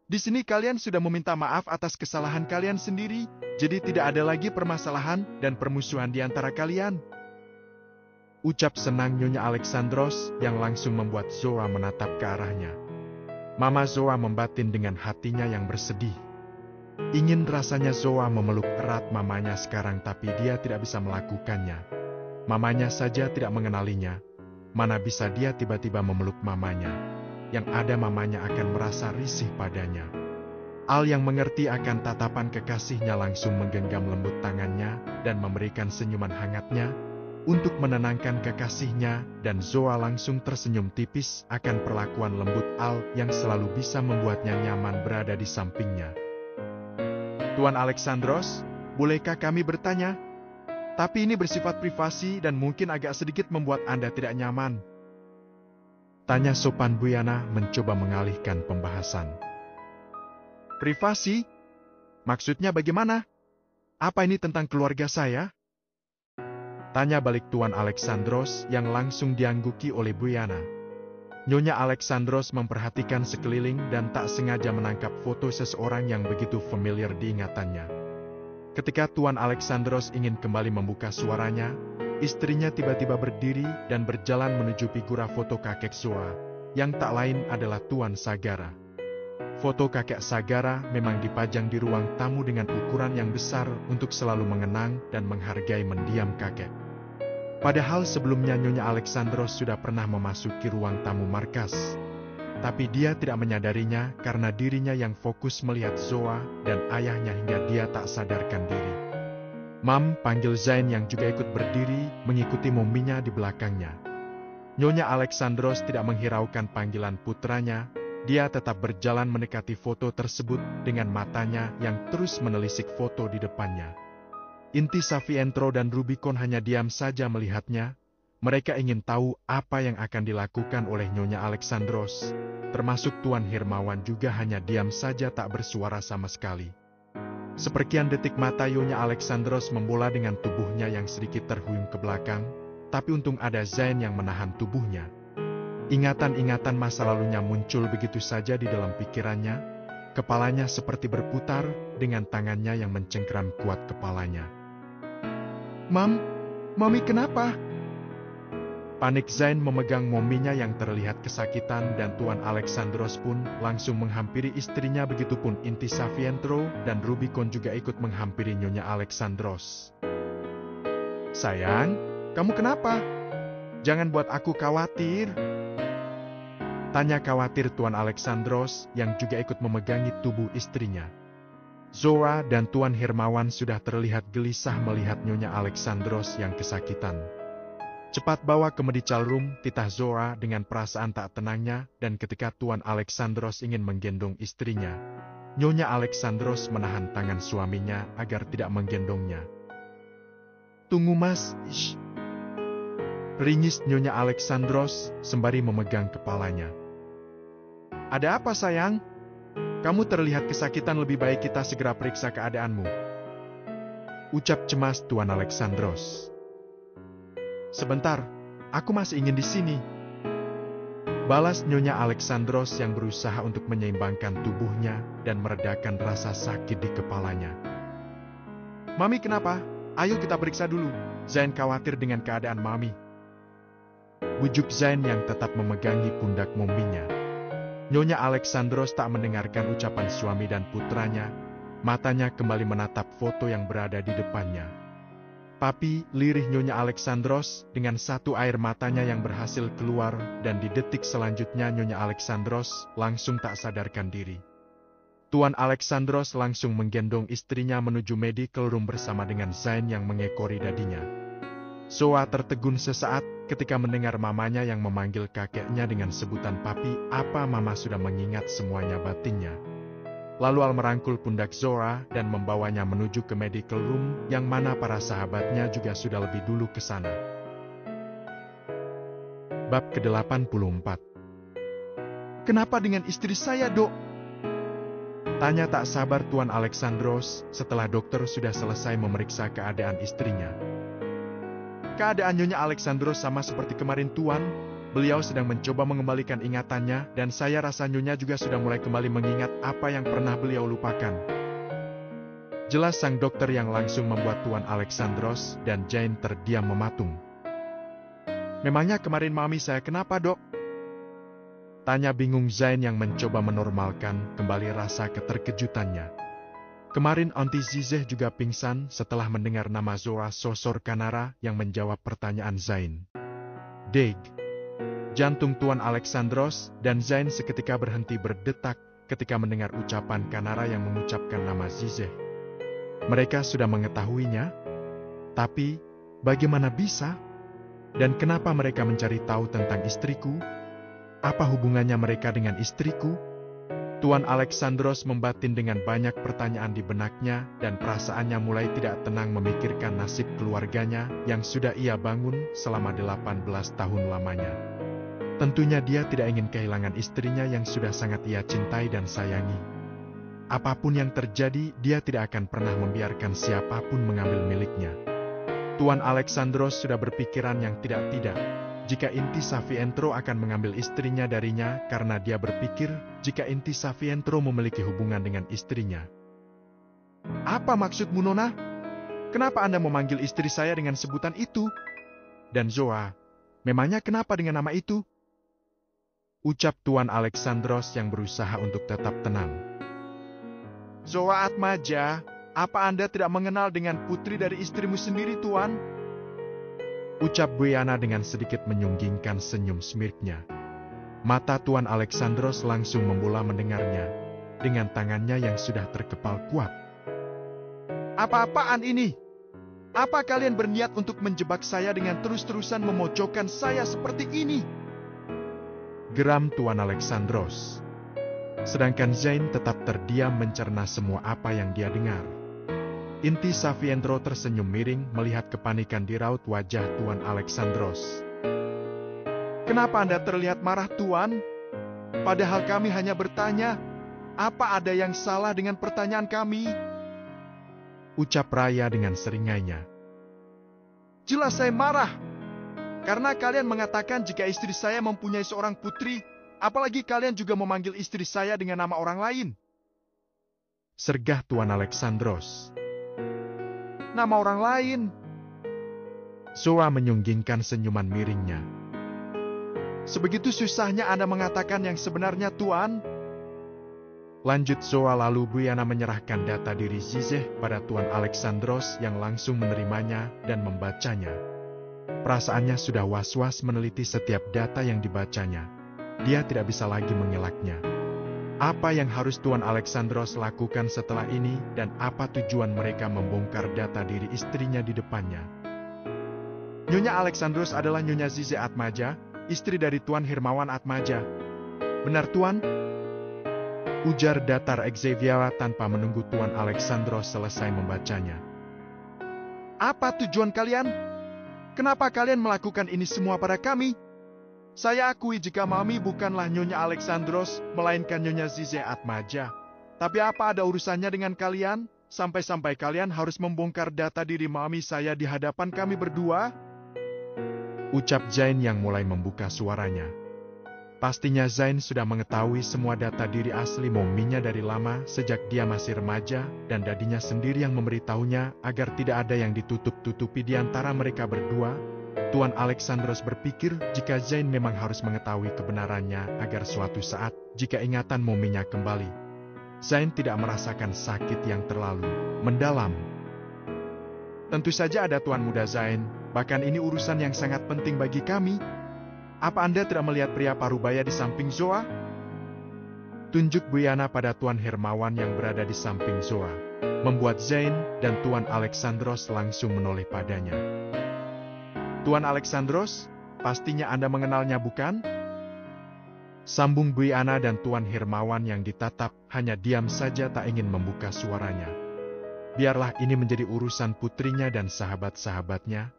Di sini kalian sudah meminta maaf atas kesalahan kalian sendiri, jadi tidak ada lagi permasalahan dan permusuhan di antara kalian. Ucap senang Nyonya Alexandros yang langsung membuat Zoa menatap ke arahnya. Mama Zoa membatin dengan hatinya yang bersedih. Ingin rasanya Zoa memeluk erat mamanya sekarang tapi dia tidak bisa melakukannya. Mamanya saja tidak mengenalinya. Mana bisa dia tiba-tiba memeluk mamanya. Yang ada mamanya akan merasa risih padanya. Al yang mengerti akan tatapan kekasihnya langsung menggenggam lembut tangannya dan memberikan senyuman hangatnya untuk menenangkan kekasihnya dan Zoa langsung tersenyum tipis akan perlakuan lembut Al yang selalu bisa membuatnya nyaman berada di sampingnya. Tuan Alexandros, bolehkah kami bertanya? Tapi ini bersifat privasi dan mungkin agak sedikit membuat Anda tidak nyaman. Tanya sopan Buyana mencoba mengalihkan pembahasan. Privasi? Maksudnya bagaimana? Apa ini tentang keluarga saya? Tanya balik Tuan Alexandros yang langsung diangguki oleh Buyana. Nyonya Alexandros memperhatikan sekeliling dan tak sengaja menangkap foto seseorang yang begitu familiar di ingatannya. Ketika Tuan Alexandros ingin kembali membuka suaranya, istrinya tiba-tiba berdiri dan berjalan menuju figura foto kakek Zoa, yang tak lain adalah Tuan Sagara. Foto kakek Sagara memang dipajang di ruang tamu dengan ukuran yang besar untuk selalu mengenang dan menghargai mendiam kakek. Padahal sebelumnya Nyonya Alexandros sudah pernah memasuki ruang tamu markas. Tapi dia tidak menyadarinya karena dirinya yang fokus melihat Zoa dan ayahnya hingga dia tak sadarkan diri. Mam, panggil Zain yang juga ikut berdiri mengikuti mominya di belakangnya. Nyonya Alexandros tidak menghiraukan panggilan putranya, dia tetap berjalan mendekati foto tersebut dengan matanya yang terus menelisik foto di depannya. Inti Savientro dan Rubicon hanya diam saja melihatnya. Mereka ingin tahu apa yang akan dilakukan oleh Nyonya Alexandros. Termasuk Tuan Hirmawan juga hanya diam saja tak bersuara sama sekali. Seperkian detik mata Nyonya Alexandros membola dengan tubuhnya yang sedikit terhuyung ke belakang, tapi untung ada Zain yang menahan tubuhnya. Ingatan-ingatan masa lalunya muncul begitu saja di dalam pikirannya. Kepalanya seperti berputar dengan tangannya yang mencengkeram kuat kepalanya. Mami kenapa? Panik Zain memegang mominya yang terlihat kesakitan dan Tuan Alexandros pun langsung menghampiri istrinya, begitupun Inti Savientro dan Rubicon juga ikut menghampiri Nyonya Alexandros. Sayang, kamu kenapa? Jangan buat aku khawatir. Tanya khawatir Tuan Alexandros yang juga ikut memegangi tubuh istrinya. Zoa dan Tuan Hirmawan sudah terlihat gelisah melihat Nyonya Alexandros yang kesakitan. Cepat bawa ke medical room, titah Zoa dengan perasaan tak tenangnya, dan ketika Tuan Alexandros ingin menggendong istrinya, Nyonya Alexandros menahan tangan suaminya agar tidak menggendongnya. Tunggu mas, shh. Ringis Nyonya Alexandros sembari memegang kepalanya. Ada apa sayang? Kamu terlihat kesakitan, lebih baik kita segera periksa keadaanmu. Ucap cemas Tuan Alexandros. Sebentar, aku masih ingin di sini. Balas Nyonya Alexandros yang berusaha untuk menyeimbangkan tubuhnya dan meredakan rasa sakit di kepalanya. Mami kenapa? Ayo kita periksa dulu. Zain khawatir dengan keadaan Mami. Bujuk Zain yang tetap memegangi pundak mominya. Nyonya Alexandros tak mendengarkan ucapan suami dan putranya. Matanya kembali menatap foto yang berada di depannya. Papi, lirih Nyonya Alexandros dengan satu air matanya yang berhasil keluar, dan di detik selanjutnya Nyonya Alexandros langsung tak sadarkan diri. Tuan Alexandros langsung menggendong istrinya menuju medical room bersama dengan Zain yang mengekori dadinya. Zoa tertegun sesaat ketika mendengar mamanya yang memanggil kakeknya dengan sebutan papi. Apa mama sudah mengingat semuanya, batinnya. Lalu Al merangkul pundak Zoa dan membawanya menuju ke medical room, yang mana para sahabatnya juga sudah lebih dulu ke sana. Bab ke-84. Kenapa dengan istri saya, Dok? Tanya tak sabar Tuan Alexandros setelah dokter sudah selesai memeriksa keadaan istrinya. Keadaan Nyonya Alexandros sama seperti kemarin, Tuan. Beliau sedang mencoba mengembalikan ingatannya, dan saya rasa Nyonya juga sudah mulai kembali mengingat apa yang pernah beliau lupakan. Jelas sang dokter yang langsung membuat Tuan Alexandros dan Zain terdiam mematung. Memangnya kemarin mami saya kenapa, Dok? Tanya bingung Zain yang mencoba menormalkan kembali rasa keterkejutannya. Kemarin Aunty Zizeh juga pingsan setelah mendengar nama Zoa Sosor Kanara yang menjawab pertanyaan Zain. Deg. Jantung Tuan Alexandros dan Zain seketika berhenti berdetak ketika mendengar ucapan Kanara yang mengucapkan nama Zizeh. Mereka sudah mengetahuinya, tapi bagaimana bisa? Dan kenapa mereka mencari tahu tentang istriku? Apa hubungannya mereka dengan istriku? Tuan Alexandros membatin dengan banyak pertanyaan di benaknya, dan perasaannya mulai tidak tenang memikirkan nasib keluarganya yang sudah ia bangun selama 18 tahun lamanya. Tentunya dia tidak ingin kehilangan istrinya yang sudah sangat ia cintai dan sayangi. Apapun yang terjadi, dia tidak akan pernah membiarkan siapapun mengambil miliknya. Tuan Alexandros sudah berpikiran yang tidak-tidak, jika Inti Savientro akan mengambil istrinya darinya karena dia berpikir jika Inti Savientro memiliki hubungan dengan istrinya. Apa maksudmu, Nona? Kenapa Anda memanggil istri saya dengan sebutan itu? Dan Zoa, memangnya kenapa dengan nama itu? Ucap Tuan Alexandros yang berusaha untuk tetap tenang. Zoa Atmaja, apa Anda tidak mengenal dengan putri dari istrimu sendiri, Tuan? Ucap Buiana dengan sedikit menyunggingkan senyum smirknya. Mata Tuan Alexandros langsung membola mendengarnya, dengan tangannya yang sudah terkepal kuat. Apa-apaan ini? Apa kalian berniat untuk menjebak saya dengan terus-terusan memojokkan saya seperti ini? Geram Tuan Alexandros. Sedangkan Zain tetap terdiam mencerna semua apa yang dia dengar. Inti Savientro tersenyum miring melihat kepanikan di raut wajah Tuan Alexandros. Kenapa Anda terlihat marah, Tuan? Padahal kami hanya bertanya, apa ada yang salah dengan pertanyaan kami? Ucap Raya dengan seringainya. Jelas saya marah. Karena kalian mengatakan jika istri saya mempunyai seorang putri, apalagi kalian juga memanggil istri saya dengan nama orang lain. Sergah Tuan Alexandros. Nama orang lain. Zoa menyunggingkan senyuman miringnya. Sebegitu susahnya Anda mengatakan yang sebenarnya, Tuan? Lanjut Zoa, lalu Buiana menyerahkan data diri Zizeh pada Tuan Alexandros yang langsung menerimanya dan membacanya. Perasaannya sudah was-was meneliti setiap data yang dibacanya. Dia tidak bisa lagi mengelaknya. Apa yang harus Tuan Alexandros lakukan setelah ini dan apa tujuan mereka membongkar data diri istrinya di depannya? Nyonya Alexandros adalah Nyonya Zizeh Atmaja, istri dari Tuan Hirmawan Atmaja. Benar, Tuan? Ujar datar Xaviera tanpa menunggu Tuan Alexandros selesai membacanya. Apa tujuan kalian? Kenapa kalian melakukan ini semua pada kami? Saya akui jika Mami bukanlah Nyonya Alexandros, melainkan Nyonya Zizeh Atmaja. Tapi apa ada urusannya dengan kalian? Sampai-sampai kalian harus membongkar data diri Mami saya di hadapan kami berdua? Ucap Zain yang mulai membuka suaranya. Pastinya Zain sudah mengetahui semua data diri asli Maminya dari lama sejak dia masih remaja, dan dadinya sendiri yang memberitahunya agar tidak ada yang ditutup-tutupi di antara mereka berdua. Tuan Alexandros berpikir jika Zain memang harus mengetahui kebenarannya agar suatu saat, jika ingatan Maminya kembali, Zain tidak merasakan sakit yang terlalu mendalam. Tentu saja ada Tuan Muda Zain, bahkan ini urusan yang sangat penting bagi kami. Apa Anda tidak melihat pria parubaya di samping Zoa? Tunjuk Bu Yana pada Tuan Hermawan yang berada di samping Zoa, membuat Zain dan Tuan Alexandros langsung menoleh padanya. Tuan Alexandros, pastinya Anda mengenalnya bukan? Sambung Bu Yana dan Tuan Hermawan yang ditatap hanya diam saja tak ingin membuka suaranya. Biarlah ini menjadi urusan putrinya dan sahabat-sahabatnya.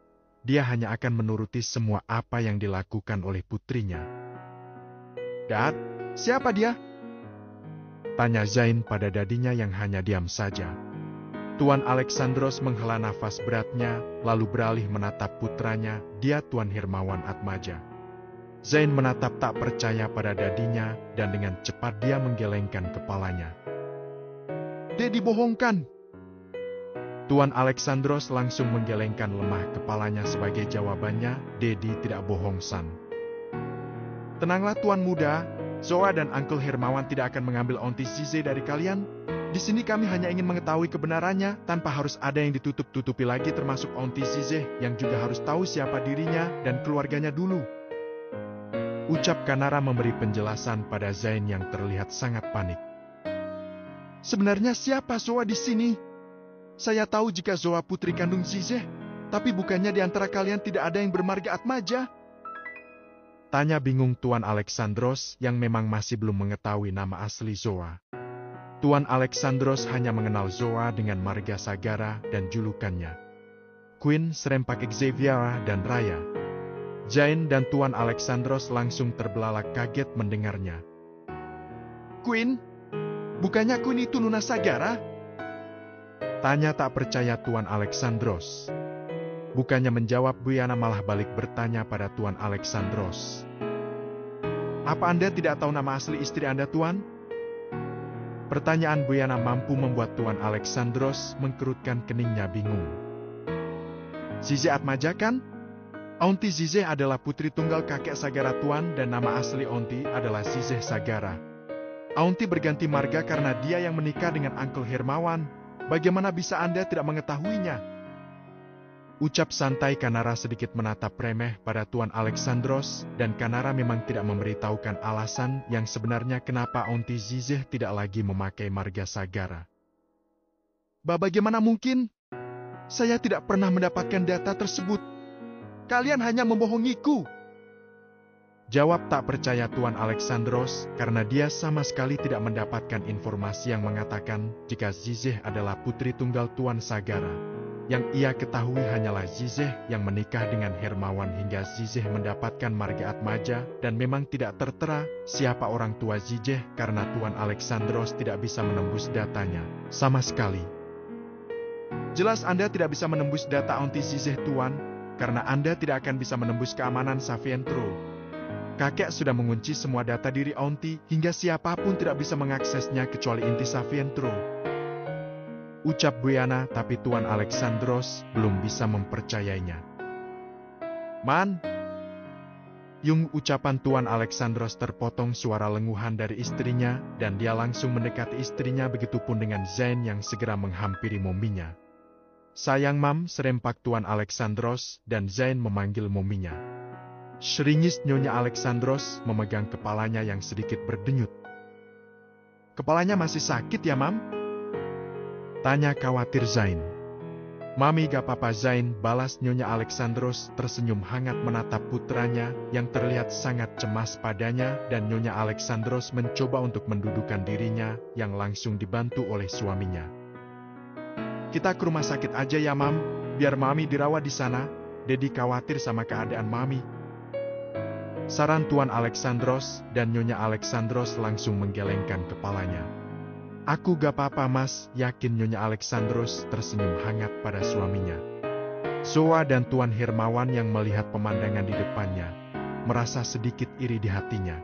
Dia hanya akan menuruti semua apa yang dilakukan oleh putrinya. Dad, siapa dia? Tanya Zain pada dadinya yang hanya diam saja. Tuan Alexandros menghela nafas beratnya, lalu beralih menatap putranya, dia Tuan Hermawan Atmaja. Zain menatap tak percaya pada dadinya, dan dengan cepat dia menggelengkan kepalanya. Dia dibohongkan. Tuan Alexandros langsung menggelengkan lemah kepalanya sebagai jawabannya, Dedi tidak bohong San. Tenanglah Tuan Muda, Zoa dan Uncle Hermawan tidak akan mengambil onti Zize dari kalian. Di sini kami hanya ingin mengetahui kebenarannya, tanpa harus ada yang ditutup-tutupi lagi termasuk onti Zize yang juga harus tahu siapa dirinya dan keluarganya dulu. Ucap Kanara memberi penjelasan pada Zain yang terlihat sangat panik. Sebenarnya siapa Zoa di sini? Saya tahu jika Zoa putri kandung Zize, tapi bukannya di antara kalian tidak ada yang bermarga Atmaja? Tanya bingung Tuan Alexandros yang memang masih belum mengetahui nama asli Zoa. Tuan Alexandros hanya mengenal Zoa dengan marga Sagara dan julukannya. Queen, Serempak Xaviera, dan Raya. Zain dan Tuan Alexandros langsung terbelalak kaget mendengarnya. Queen? Bukannya Queen itu Nuna Sagara? Tanya tak percaya Tuan Alexandros. Bukannya menjawab, Bu Yana malah balik bertanya pada Tuan Alexandros. Apa Anda tidak tahu nama asli istri Anda, Tuan? Pertanyaan Bu Yana mampu membuat Tuan Alexandros mengkerutkan keningnya bingung. Zize Atmaja kan? Aunty Zize adalah putri tunggal kakek Sagara Tuan dan nama asli Aunty adalah Zize Sagara. Aunty berganti marga karena dia yang menikah dengan Uncle Hermawan. Bagaimana bisa Anda tidak mengetahuinya? Ucap santai Kanara sedikit menatap remeh pada Tuan Alexandros, dan Kanara memang tidak memberitahukan alasan yang sebenarnya kenapa Aunty Zize tidak lagi memakai marga Sagara. Bagaimana mungkin? Saya tidak pernah mendapatkan data tersebut. Kalian hanya membohongiku. Jawab tak percaya Tuan Alexandros, karena dia sama sekali tidak mendapatkan informasi yang mengatakan jika Zize adalah putri tunggal Tuan Sagara. Yang ia ketahui hanyalah Zize yang menikah dengan Hermawan hingga Zize mendapatkan marga Atmaja, dan memang tidak tertera siapa orang tua Zize karena Tuan Alexandros tidak bisa menembus datanya sama sekali. Jelas Anda tidak bisa menembus data Aunty Zize, Tuan, karena Anda tidak akan bisa menembus keamanan Savientro. Kakek sudah mengunci semua data diri Aunty hingga siapapun tidak bisa mengaksesnya kecuali inti Savientro. Ucap Bu Yana, tapi Tuan Alexandros belum bisa mempercayainya. Man! Yung ucapan Tuan Alexandros terpotong suara lenguhan dari istrinya, dan dia langsung mendekati istrinya, begitupun dengan Zain yang segera menghampiri mominya. Sayang Mam, serempak Tuan Alexandros, dan Zain memanggil mominya. Seringis Nyonya Alexandros memegang kepalanya yang sedikit berdenyut. Kepalanya masih sakit ya, Mam? Tanya khawatir Zain. Mami gak apa-apa Zain, balas Nyonya Alexandros tersenyum hangat menatap putranya yang terlihat sangat cemas padanya, dan Nyonya Alexandros mencoba untuk mendudukkan dirinya yang langsung dibantu oleh suaminya. Kita ke rumah sakit aja ya Mam, biar Mami dirawat di sana. Dedi khawatir sama keadaan Mami. Saran Tuan Alexandros, dan Nyonya Alexandros langsung menggelengkan kepalanya. Aku gak apa-apa Mas, yakin Nyonya Alexandros tersenyum hangat pada suaminya. Zoa dan Tuan Hermawan yang melihat pemandangan di depannya, merasa sedikit iri di hatinya.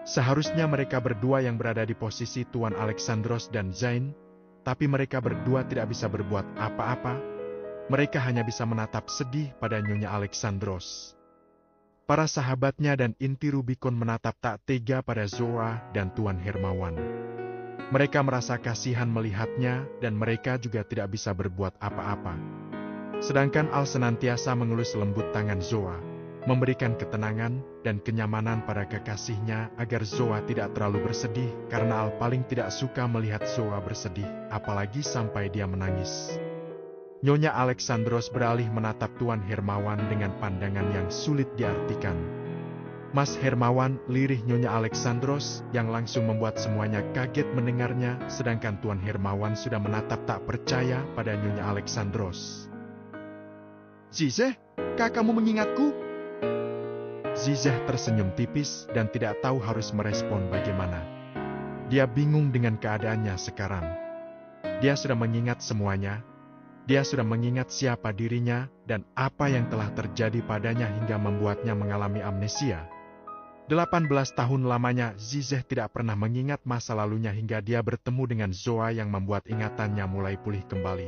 Seharusnya mereka berdua yang berada di posisi Tuan Alexandros dan Zain, tapi mereka berdua tidak bisa berbuat apa-apa. Mereka hanya bisa menatap sedih pada Nyonya Alexandros. Para sahabatnya dan inti Rubicon menatap tak tega pada Zoa dan Tuan Hermawan. Mereka merasa kasihan melihatnya, dan mereka juga tidak bisa berbuat apa-apa. Sedangkan Al senantiasa mengelus lembut tangan Zoa, memberikan ketenangan dan kenyamanan pada kekasihnya agar Zoa tidak terlalu bersedih karena Al paling tidak suka melihat Zoa bersedih, apalagi sampai dia menangis. Nyonya Alexandros beralih menatap Tuan Hermawan dengan pandangan yang sulit diartikan. Mas Hermawan, lirih Nyonya Alexandros yang langsung membuat semuanya kaget mendengarnya, sedangkan Tuan Hermawan sudah menatap tak percaya pada Nyonya Alexandros. "Zizeh, kakakmu mengingatku?" Zizeh tersenyum tipis dan tidak tahu harus merespon bagaimana. Dia bingung dengan keadaannya sekarang. Dia sudah mengingat semuanya. Dia sudah mengingat siapa dirinya dan apa yang telah terjadi padanya hingga membuatnya mengalami amnesia. 18 tahun lamanya Zizeh tidak pernah mengingat masa lalunya hingga dia bertemu dengan Zoa yang membuat ingatannya mulai pulih kembali.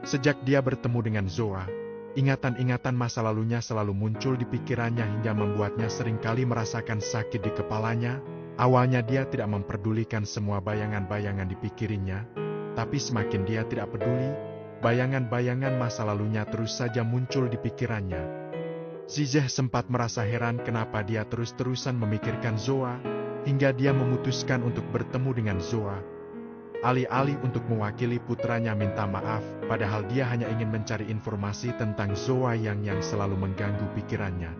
Sejak dia bertemu dengan Zoa, ingatan-ingatan masa lalunya selalu muncul di pikirannya hingga membuatnya seringkali merasakan sakit di kepalanya. Awalnya dia tidak memperdulikan semua bayangan-bayangan di pikirnya, tapi semakin dia tidak peduli, bayangan-bayangan masa lalunya terus saja muncul di pikirannya. Zizeh sempat merasa heran kenapa dia terus-terusan memikirkan Zoa, hingga dia memutuskan untuk bertemu dengan Zoa. Alih-alih untuk mewakili putranya minta maaf, padahal dia hanya ingin mencari informasi tentang Zoa yang selalu mengganggu pikirannya.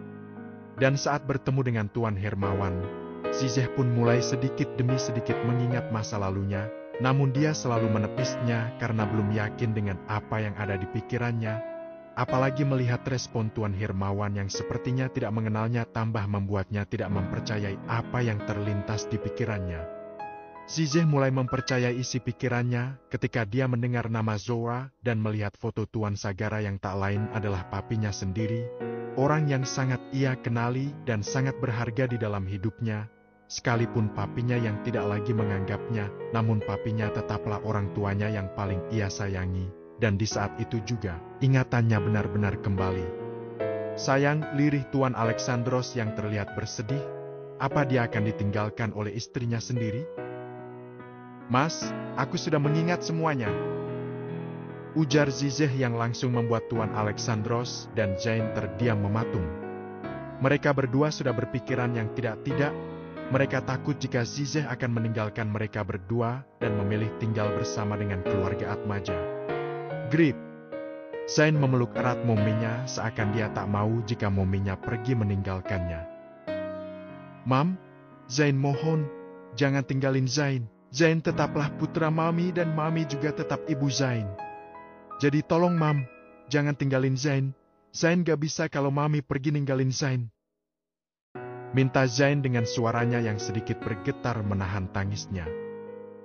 Dan saat bertemu dengan Tuan Hermawan, Zizeh pun mulai sedikit demi sedikit mengingat masa lalunya, namun dia selalu menepisnya karena belum yakin dengan apa yang ada di pikirannya. Apalagi melihat respon Tuan Hermawan yang sepertinya tidak mengenalnya tambah membuatnya tidak mempercayai apa yang terlintas di pikirannya. Zizeh mulai mempercayai isi pikirannya ketika dia mendengar nama Zoa dan melihat foto Tuan Sagara yang tak lain adalah papinya sendiri, orang yang sangat ia kenali dan sangat berharga di dalam hidupnya. Sekalipun papinya yang tidak lagi menganggapnya, namun papinya tetaplah orang tuanya yang paling ia sayangi. Dan di saat itu juga, ingatannya benar-benar kembali. Sayang, lirih Tuan Alexandros yang terlihat bersedih. Apa dia akan ditinggalkan oleh istrinya sendiri? "Mas, aku sudah mengingat semuanya," ujar Zizeh yang langsung membuat Tuan Alexandros dan Zain terdiam mematung. Mereka berdua sudah berpikiran yang tidak-tidak. Mereka takut jika Zizeh akan meninggalkan mereka berdua dan memilih tinggal bersama dengan keluarga Atmaja. "Grip." Zain memeluk erat mominya seakan dia tak mau jika mominya pergi meninggalkannya. "Mam, Zain mohon, jangan tinggalin Zain. Zain tetaplah putra Mami dan Mami juga tetap ibu Zain. Jadi tolong Mam, jangan tinggalin Zain. Zain gak bisa kalau Mami pergi ninggalin Zain." Minta Zain dengan suaranya yang sedikit bergetar menahan tangisnya.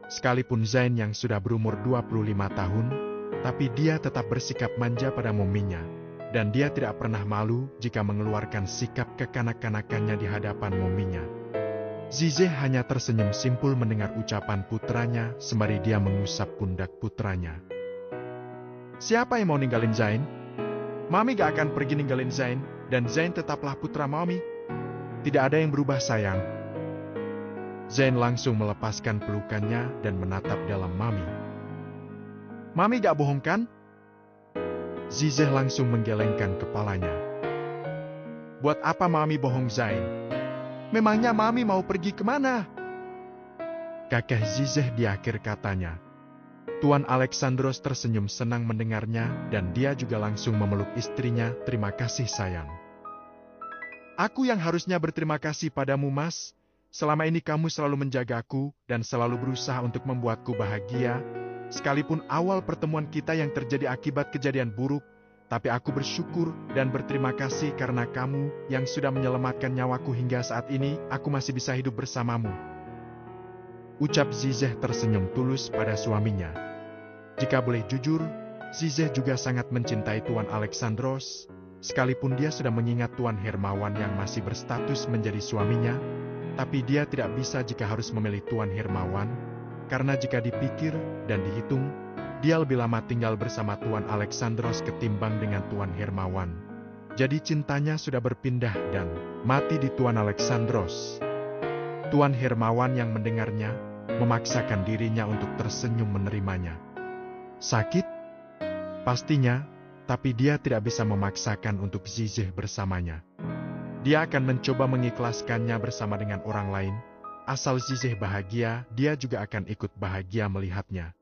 Sekalipun Zain yang sudah berumur 25 tahun, tapi dia tetap bersikap manja pada mominya, dan dia tidak pernah malu jika mengeluarkan sikap kekanak-kanakannya di hadapan mominya. Zizeh hanya tersenyum simpul mendengar ucapan putranya sembari dia mengusap pundak putranya. "Siapa yang mau ninggalin Zain? Mami gak akan pergi ninggalin Zain, dan Zain tetaplah putra Mami. Tidak ada yang berubah sayang." Zain langsung melepaskan pelukannya dan menatap dalam Mami. "Mami gak bohong kan?" Zizeh langsung menggelengkan kepalanya. "Buat apa Mami bohong Zain? Memangnya Mami mau pergi kemana?" Kakek Zizeh di akhir katanya. Tuan Alexandros tersenyum senang mendengarnya dan dia juga langsung memeluk istrinya. "Terima kasih sayang. Aku yang harusnya berterima kasih padamu Mas. Selama ini kamu selalu menjagaku dan selalu berusaha untuk membuatku bahagia. Sekalipun awal pertemuan kita yang terjadi akibat kejadian buruk, tapi aku bersyukur dan berterima kasih karena kamu yang sudah menyelamatkan nyawaku hingga saat ini aku masih bisa hidup bersamamu." Ucap Zizeh tersenyum tulus pada suaminya. Jika boleh jujur, Zizeh juga sangat mencintai Tuan Alexandros. Sekalipun dia sudah mengingat Tuan Hermawan yang masih berstatus menjadi suaminya, tapi dia tidak bisa jika harus memilih Tuan Hermawan, karena jika dipikir dan dihitung, dia lebih lama tinggal bersama Tuan Alexandros ketimbang dengan Tuan Hermawan. Jadi cintanya sudah berpindah dan mati di Tuan Alexandros. Tuan Hermawan yang mendengarnya, memaksakan dirinya untuk tersenyum menerimanya. "Sakit? Pastinya, tapi dia tidak bisa memaksakan untuk Zizeh bersamanya. Dia akan mencoba mengikhlaskannya bersama dengan orang lain. Asal Zizeh bahagia, dia juga akan ikut bahagia melihatnya.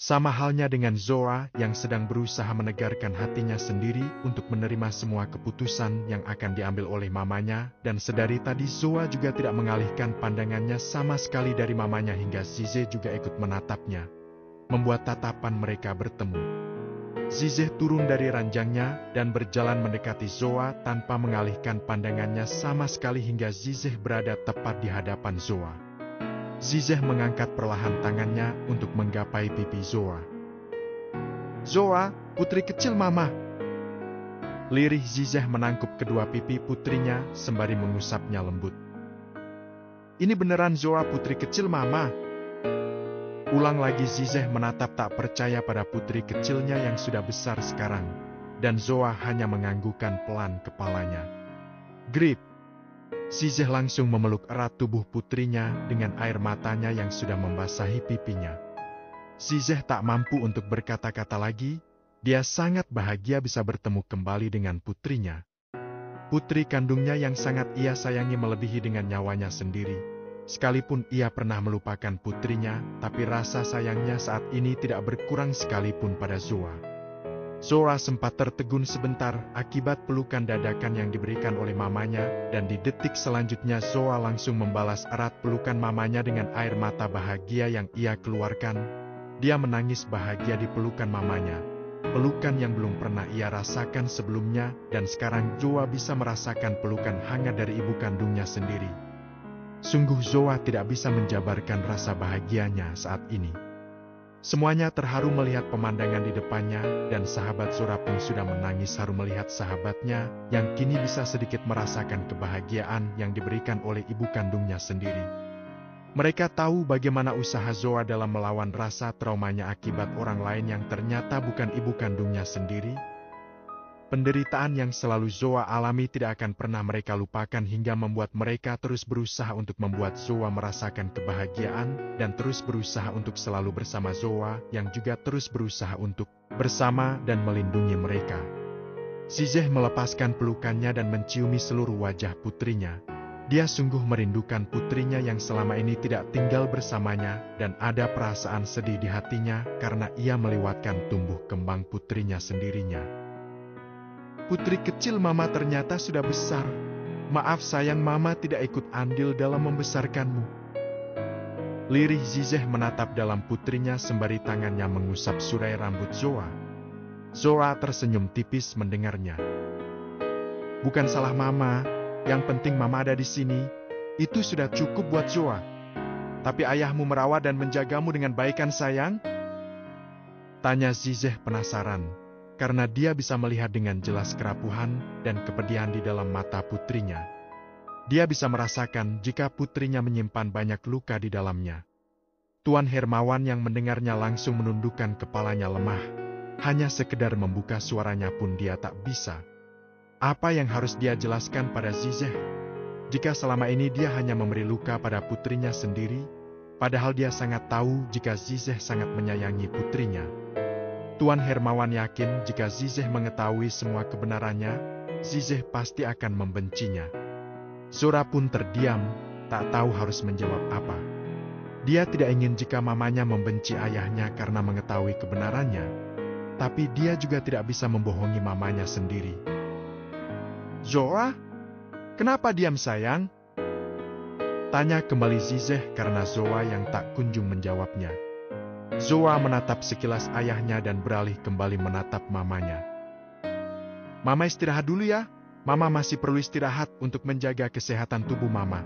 Sama halnya dengan Zoa yang sedang berusaha menegarkan hatinya sendiri untuk menerima semua keputusan yang akan diambil oleh mamanya, dan sedari tadi Zoa juga tidak mengalihkan pandangannya sama sekali dari mamanya hingga Zizeh juga ikut menatapnya, membuat tatapan mereka bertemu. Zizeh turun dari ranjangnya dan berjalan mendekati Zoa tanpa mengalihkan pandangannya sama sekali hingga Zizeh berada tepat di hadapan Zoa. Zizeh mengangkat perlahan tangannya untuk menggapai pipi Zoa. "Zoa, putri kecil mama." Lirih Zizeh menangkup kedua pipi putrinya sembari mengusapnya lembut. "Ini beneran Zoa putri kecil mama?" Ulang lagi Zizeh menatap tak percaya pada putri kecilnya yang sudah besar sekarang, dan Zoa hanya menganggukkan pelan kepalanya. "Grip." Zizeh langsung memeluk erat tubuh putrinya dengan air matanya yang sudah membasahi pipinya. Zizeh tak mampu untuk berkata-kata lagi, dia sangat bahagia bisa bertemu kembali dengan putrinya. Putri kandungnya yang sangat ia sayangi melebihi dengan nyawanya sendiri. Sekalipun ia pernah melupakan putrinya, tapi rasa sayangnya saat ini tidak berkurang sekalipun pada Zoa. Zoa sempat tertegun sebentar akibat pelukan dadakan yang diberikan oleh mamanya, dan di detik selanjutnya Zoa langsung membalas erat pelukan mamanya dengan air mata bahagia yang ia keluarkan. Dia menangis bahagia di pelukan mamanya, pelukan yang belum pernah ia rasakan sebelumnya, dan sekarang Zoa bisa merasakan pelukan hangat dari ibu kandungnya sendiri. Sungguh Zoa tidak bisa menjabarkan rasa bahagianya saat ini. Semuanya terharu melihat pemandangan di depannya, dan sahabat Zoa pun sudah menangis haru melihat sahabatnya yang kini bisa sedikit merasakan kebahagiaan yang diberikan oleh ibu kandungnya sendiri. Mereka tahu bagaimana usaha Zoa dalam melawan rasa traumanya akibat orang lain yang ternyata bukan ibu kandungnya sendiri. Penderitaan yang selalu Zoa alami tidak akan pernah mereka lupakan hingga membuat mereka terus berusaha untuk membuat Zoa merasakan kebahagiaan dan terus berusaha untuk selalu bersama Zoa yang juga terus berusaha untuk bersama dan melindungi mereka. Zizeh melepaskan pelukannya dan menciumi seluruh wajah putrinya. Dia sungguh merindukan putrinya yang selama ini tidak tinggal bersamanya, dan ada perasaan sedih di hatinya karena ia melewatkan tumbuh kembang putrinya sendirinya. "Putri kecil mama ternyata sudah besar. Maaf sayang mama tidak ikut andil dalam membesarkanmu." Lirih Zizeh menatap dalam putrinya sembari tangannya mengusap surai rambut Zoa. Zoa tersenyum tipis mendengarnya. "Bukan salah mama, yang penting mama ada di sini. Itu sudah cukup buat Zoa. Tapi ayahmu merawat dan menjagamu dengan baik kan sayang?" Tanya Zizeh penasaran, karena dia bisa melihat dengan jelas kerapuhan dan kepedihan di dalam mata putrinya. Dia bisa merasakan jika putrinya menyimpan banyak luka di dalamnya. Tuan Hermawan yang mendengarnya langsung menundukkan kepalanya lemah. Hanya sekedar membuka suaranya pun dia tak bisa. Apa yang harus dia jelaskan pada Zizeh? Jika selama ini dia hanya memberi luka pada putrinya sendiri, padahal dia sangat tahu jika Zizeh sangat menyayangi putrinya. Tuan Hermawan yakin jika Zizeh mengetahui semua kebenarannya, Zizeh pasti akan membencinya. Zoa pun terdiam, tak tahu harus menjawab apa. Dia tidak ingin jika mamanya membenci ayahnya karena mengetahui kebenarannya, tapi dia juga tidak bisa membohongi mamanya sendiri. "Zoa, kenapa diam sayang?" Tanya kembali Zizeh karena Zoa yang tak kunjung menjawabnya. Zoa menatap sekilas ayahnya dan beralih kembali menatap mamanya. "Mama istirahat dulu ya, mama masih perlu istirahat untuk menjaga kesehatan tubuh mama."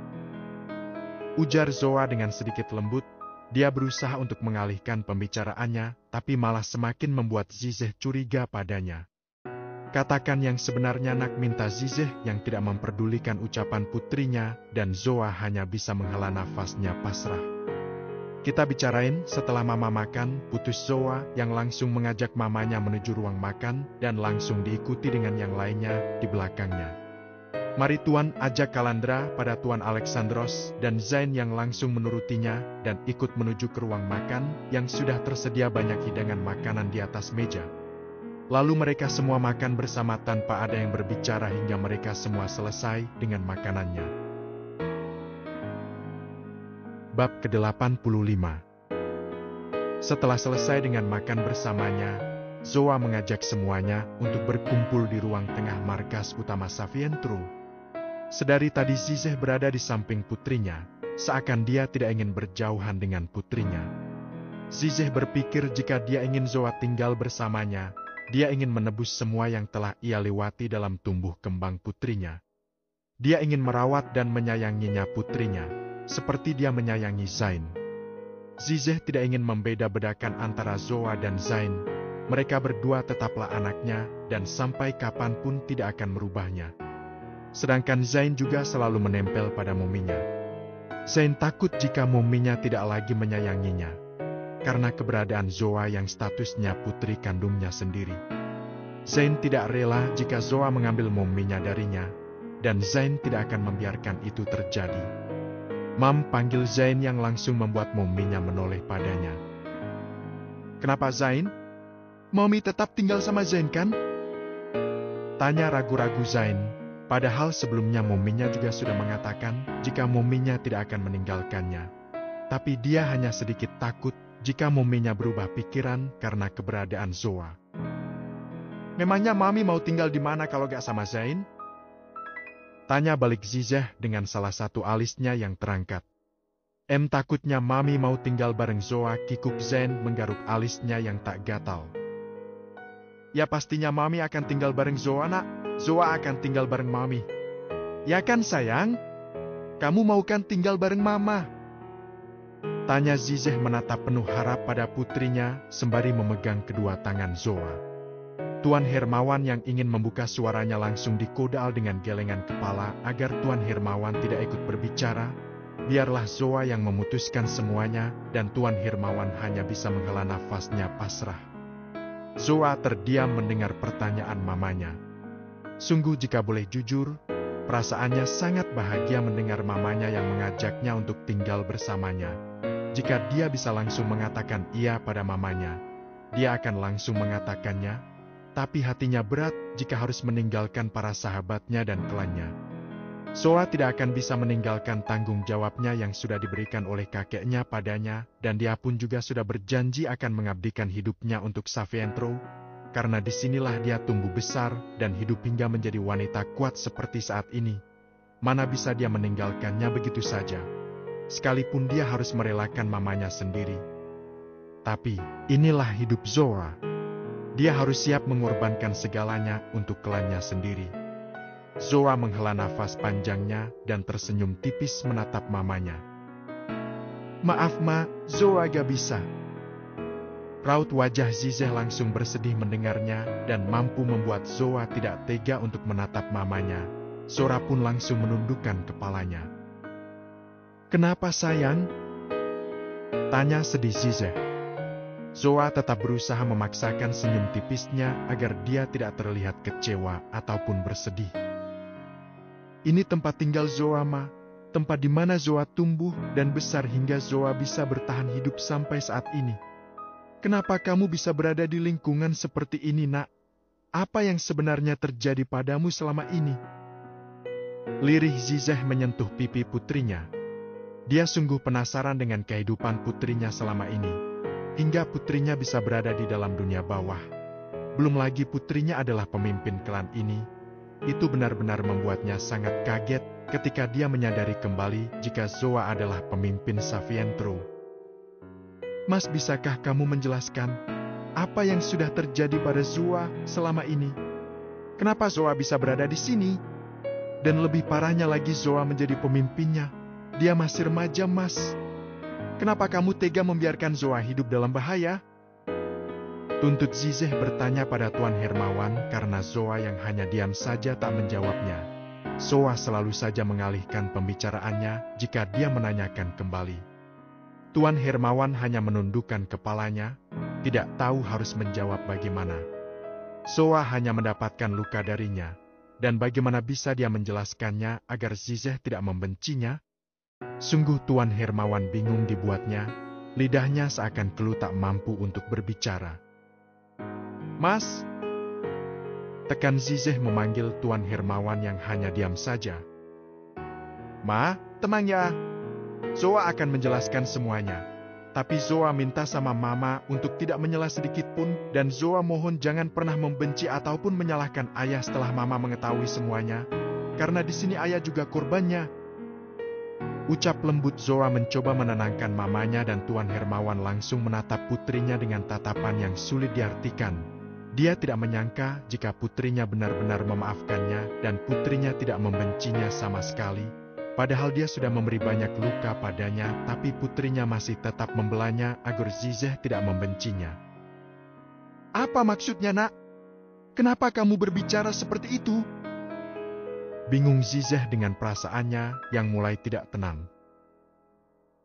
Ujar Zoa dengan sedikit lembut. Dia berusaha untuk mengalihkan pembicaraannya, tapi malah semakin membuat Zizeh curiga padanya. Katakan yang sebenarnya nak, minta Zizeh yang tidak memperdulikan ucapan putrinya, dan Zoa hanya bisa menghela nafasnya pasrah. "Kita bicarain setelah mama makan," putus Zoa yang langsung mengajak mamanya menuju ruang makan dan langsung diikuti dengan yang lainnya di belakangnya. "Mari Tuan," ajak Kalandra pada Tuan Alexandros dan Zain yang langsung menurutinya dan ikut menuju ke ruang makan yang sudah tersedia banyak hidangan makanan di atas meja. Lalu mereka semua makan bersama tanpa ada yang berbicara hingga mereka semua selesai dengan makanannya. Bab ke-85. Setelah selesai dengan makan bersamanya, Zoa mengajak semuanya untuk berkumpul di ruang tengah markas utama Savientro. Sedari tadi Zizeh berada di samping putrinya, seakan dia tidak ingin berjauhan dengan putrinya. Zizeh berpikir jika dia ingin Zoa tinggal bersamanya, dia ingin menebus semua yang telah ia lewati dalam tumbuh kembang putrinya. Dia ingin merawat dan menyayanginya putrinya, seperti dia menyayangi Zain. Zizeh tidak ingin membeda-bedakan antara Zoa dan Zain. Mereka berdua tetaplah anaknya dan sampai kapanpun tidak akan merubahnya. Sedangkan Zain juga selalu menempel pada mominya. Zain takut jika mominya tidak lagi menyayanginya, karena keberadaan Zoa yang statusnya putri kandungnya sendiri. Zain tidak rela jika Zoa mengambil mominya darinya, dan Zain tidak akan membiarkan itu terjadi. Mam panggil Zain yang langsung membuat mominya menoleh padanya. "Kenapa Zain? Mami tetap tinggal sama Zain kan?" Tanya ragu-ragu Zain, padahal sebelumnya mominya juga sudah mengatakan jika mominya tidak akan meninggalkannya. Tapi dia hanya sedikit takut jika mominya berubah pikiran karena keberadaan Zoa. "Memangnya Mami mau tinggal di mana kalau gak sama Zain?" Tanya balik Zizeh dengan salah satu alisnya yang terangkat. Takutnya Mami mau tinggal bareng Zoa, kikuk Zain menggaruk alisnya yang tak gatal. "Ya pastinya Mami akan tinggal bareng Zoa, nak. Zoa akan tinggal bareng Mami. Ya kan sayang? Kamu mau kan tinggal bareng Mama?" Tanya Zizeh menatap penuh harap pada putrinya sembari memegang kedua tangan Zoa. Tuan Hermawan yang ingin membuka suaranya langsung dikodal dengan gelengan kepala agar Tuan Hermawan tidak ikut berbicara. Biarlah Zoa yang memutuskan semuanya dan Tuan Hermawan hanya bisa menghela nafasnya pasrah. Zoa terdiam mendengar pertanyaan mamanya. Sungguh jika boleh jujur, perasaannya sangat bahagia mendengar mamanya yang mengajaknya untuk tinggal bersamanya. Jika dia bisa langsung mengatakan iya pada mamanya, dia akan langsung mengatakannya, tapi hatinya berat jika harus meninggalkan para sahabatnya dan klannya. Zoa tidak akan bisa meninggalkan tanggung jawabnya yang sudah diberikan oleh kakeknya padanya, dan dia pun juga sudah berjanji akan mengabdikan hidupnya untuk Savientro, karena disinilah dia tumbuh besar dan hidup hingga menjadi wanita kuat seperti saat ini. Mana bisa dia meninggalkannya begitu saja, sekalipun dia harus merelakan mamanya sendiri. Tapi inilah hidup Zoa. Dia harus siap mengorbankan segalanya untuk klannya sendiri. Zoa menghela nafas panjangnya dan tersenyum tipis menatap mamanya. "Maaf Ma, Zoa gak bisa." Raut wajah Zizeh langsung bersedih mendengarnya dan mampu membuat Zoa tidak tega untuk menatap mamanya. Zoa pun langsung menundukkan kepalanya. "Kenapa sayang?" Tanya sedih Zizeh. Zoa tetap berusaha memaksakan senyum tipisnya agar dia tidak terlihat kecewa ataupun bersedih. "Ini tempat tinggal Zoa, Ma. Tempat di mana Zoa tumbuh dan besar hingga Zoa bisa bertahan hidup sampai saat ini. Kenapa kamu bisa berada di lingkungan seperti ini, Nak? Apa yang sebenarnya terjadi padamu selama ini?" Lirih Zizeh menyentuh pipi putrinya. Dia sungguh penasaran dengan kehidupan putrinya selama ini. Hingga putrinya bisa berada di dalam dunia bawah. Belum lagi putrinya adalah pemimpin klan ini. Itu benar-benar membuatnya sangat kaget ketika dia menyadari kembali jika Zoa adalah pemimpin Savientro. "Mas, bisakah kamu menjelaskan apa yang sudah terjadi pada Zoa selama ini? Kenapa Zoa bisa berada di sini? Dan lebih parahnya lagi Zoa menjadi pemimpinnya. Dia masih remaja, Mas. Kenapa kamu tega membiarkan Zoa hidup dalam bahaya?" Tuntut Zizeh bertanya pada Tuan Hermawan karena Zoa yang hanya diam saja tak menjawabnya. Zoa selalu saja mengalihkan pembicaraannya jika dia menanyakan kembali. Tuan Hermawan hanya menundukkan kepalanya, tidak tahu harus menjawab bagaimana. Zoa hanya mendapatkan luka darinya, dan bagaimana bisa dia menjelaskannya agar Zizeh tidak membencinya? Sungguh Tuan Hermawan bingung dibuatnya, lidahnya seakan keluh tak mampu untuk berbicara. "Mas, Tekan Zizeh memanggil Tuan Hermawan yang hanya diam saja. Ma, tenang ya. Zoa akan menjelaskan semuanya. Tapi Zoa minta sama Mama untuk tidak menyela sedikit pun, dan Zoa mohon jangan pernah membenci ataupun menyalahkan Ayah setelah Mama mengetahui semuanya, karena di sini Ayah juga korbannya. Ucap lembut Zoa mencoba menenangkan mamanya dan Tuan Hermawan langsung menatap putrinya dengan tatapan yang sulit diartikan. Dia tidak menyangka jika putrinya benar-benar memaafkannya dan putrinya tidak membencinya sama sekali. Padahal dia sudah memberi banyak luka padanya, tapi putrinya masih tetap membelanya agar Zizeh tidak membencinya. Apa maksudnya, Nak? Kenapa kamu berbicara seperti itu? Bingung Zizeh dengan perasaannya yang mulai tidak tenang.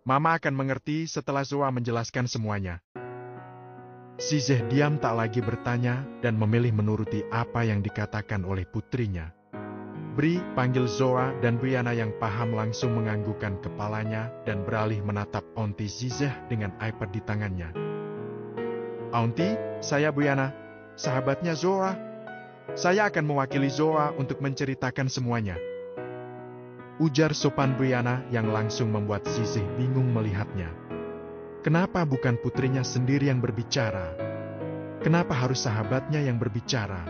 Mama akan mengerti setelah Zoa menjelaskan semuanya. Zizeh diam tak lagi bertanya dan memilih menuruti apa yang dikatakan oleh putrinya. Bri, panggil Zoa, dan Briana yang paham langsung menganggukkan kepalanya dan beralih menatap Aunty Zizeh dengan iPad di tangannya. Aunty, saya Briana, sahabatnya Zoa. Saya akan mewakili Zoa untuk menceritakan semuanya. Ujar sopan Briana yang langsung membuat Zizeh bingung melihatnya. Kenapa bukan putrinya sendiri yang berbicara? Kenapa harus sahabatnya yang berbicara?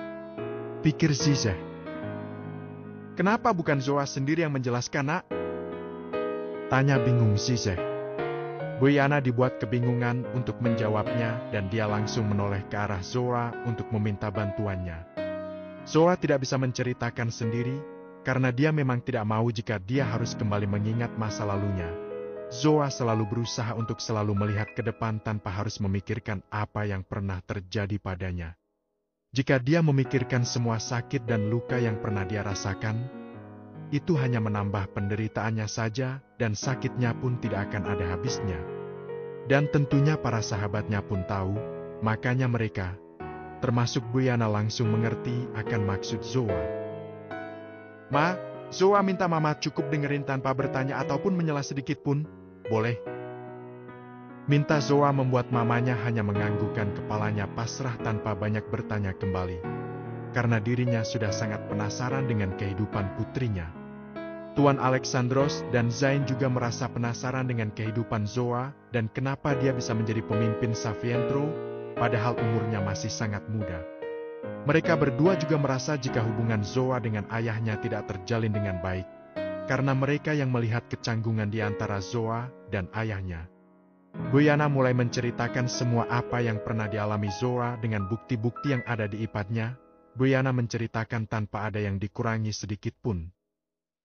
Pikir Zizeh. Kenapa bukan Zoa sendiri yang menjelaskan, Nak? Tanya bingung Zizeh. Briana dibuat kebingungan untuk menjawabnya dan dia langsung menoleh ke arah Zoa untuk meminta bantuannya. Zoa tidak bisa menceritakan sendiri karena dia memang tidak mau jika dia harus kembali mengingat masa lalunya. Zoa selalu berusaha untuk selalu melihat ke depan tanpa harus memikirkan apa yang pernah terjadi padanya. Jika dia memikirkan semua sakit dan luka yang pernah dia rasakan, itu hanya menambah penderitaannya saja dan sakitnya pun tidak akan ada habisnya. Dan tentunya para sahabatnya pun tahu, makanya mereka, termasuk Briana langsung mengerti akan maksud Zoa. Ma, Zoa minta Mama cukup dengerin tanpa bertanya ataupun menyela sedikit pun, boleh? Minta Zoa membuat mamanya hanya menganggukkan kepalanya pasrah tanpa banyak bertanya kembali. Karena dirinya sudah sangat penasaran dengan kehidupan putrinya. Tuan Alexandros dan Zain juga merasa penasaran dengan kehidupan Zoa dan kenapa dia bisa menjadi pemimpin Savientro, padahal umurnya masih sangat muda. Mereka berdua juga merasa jika hubungan Zoa dengan ayahnya tidak terjalin dengan baik, karena mereka yang melihat kecanggungan di antara Zoa dan ayahnya. Briana mulai menceritakan semua apa yang pernah dialami Zoa dengan bukti-bukti yang ada di iPad-nya. Briana menceritakan tanpa ada yang dikurangi sedikit pun.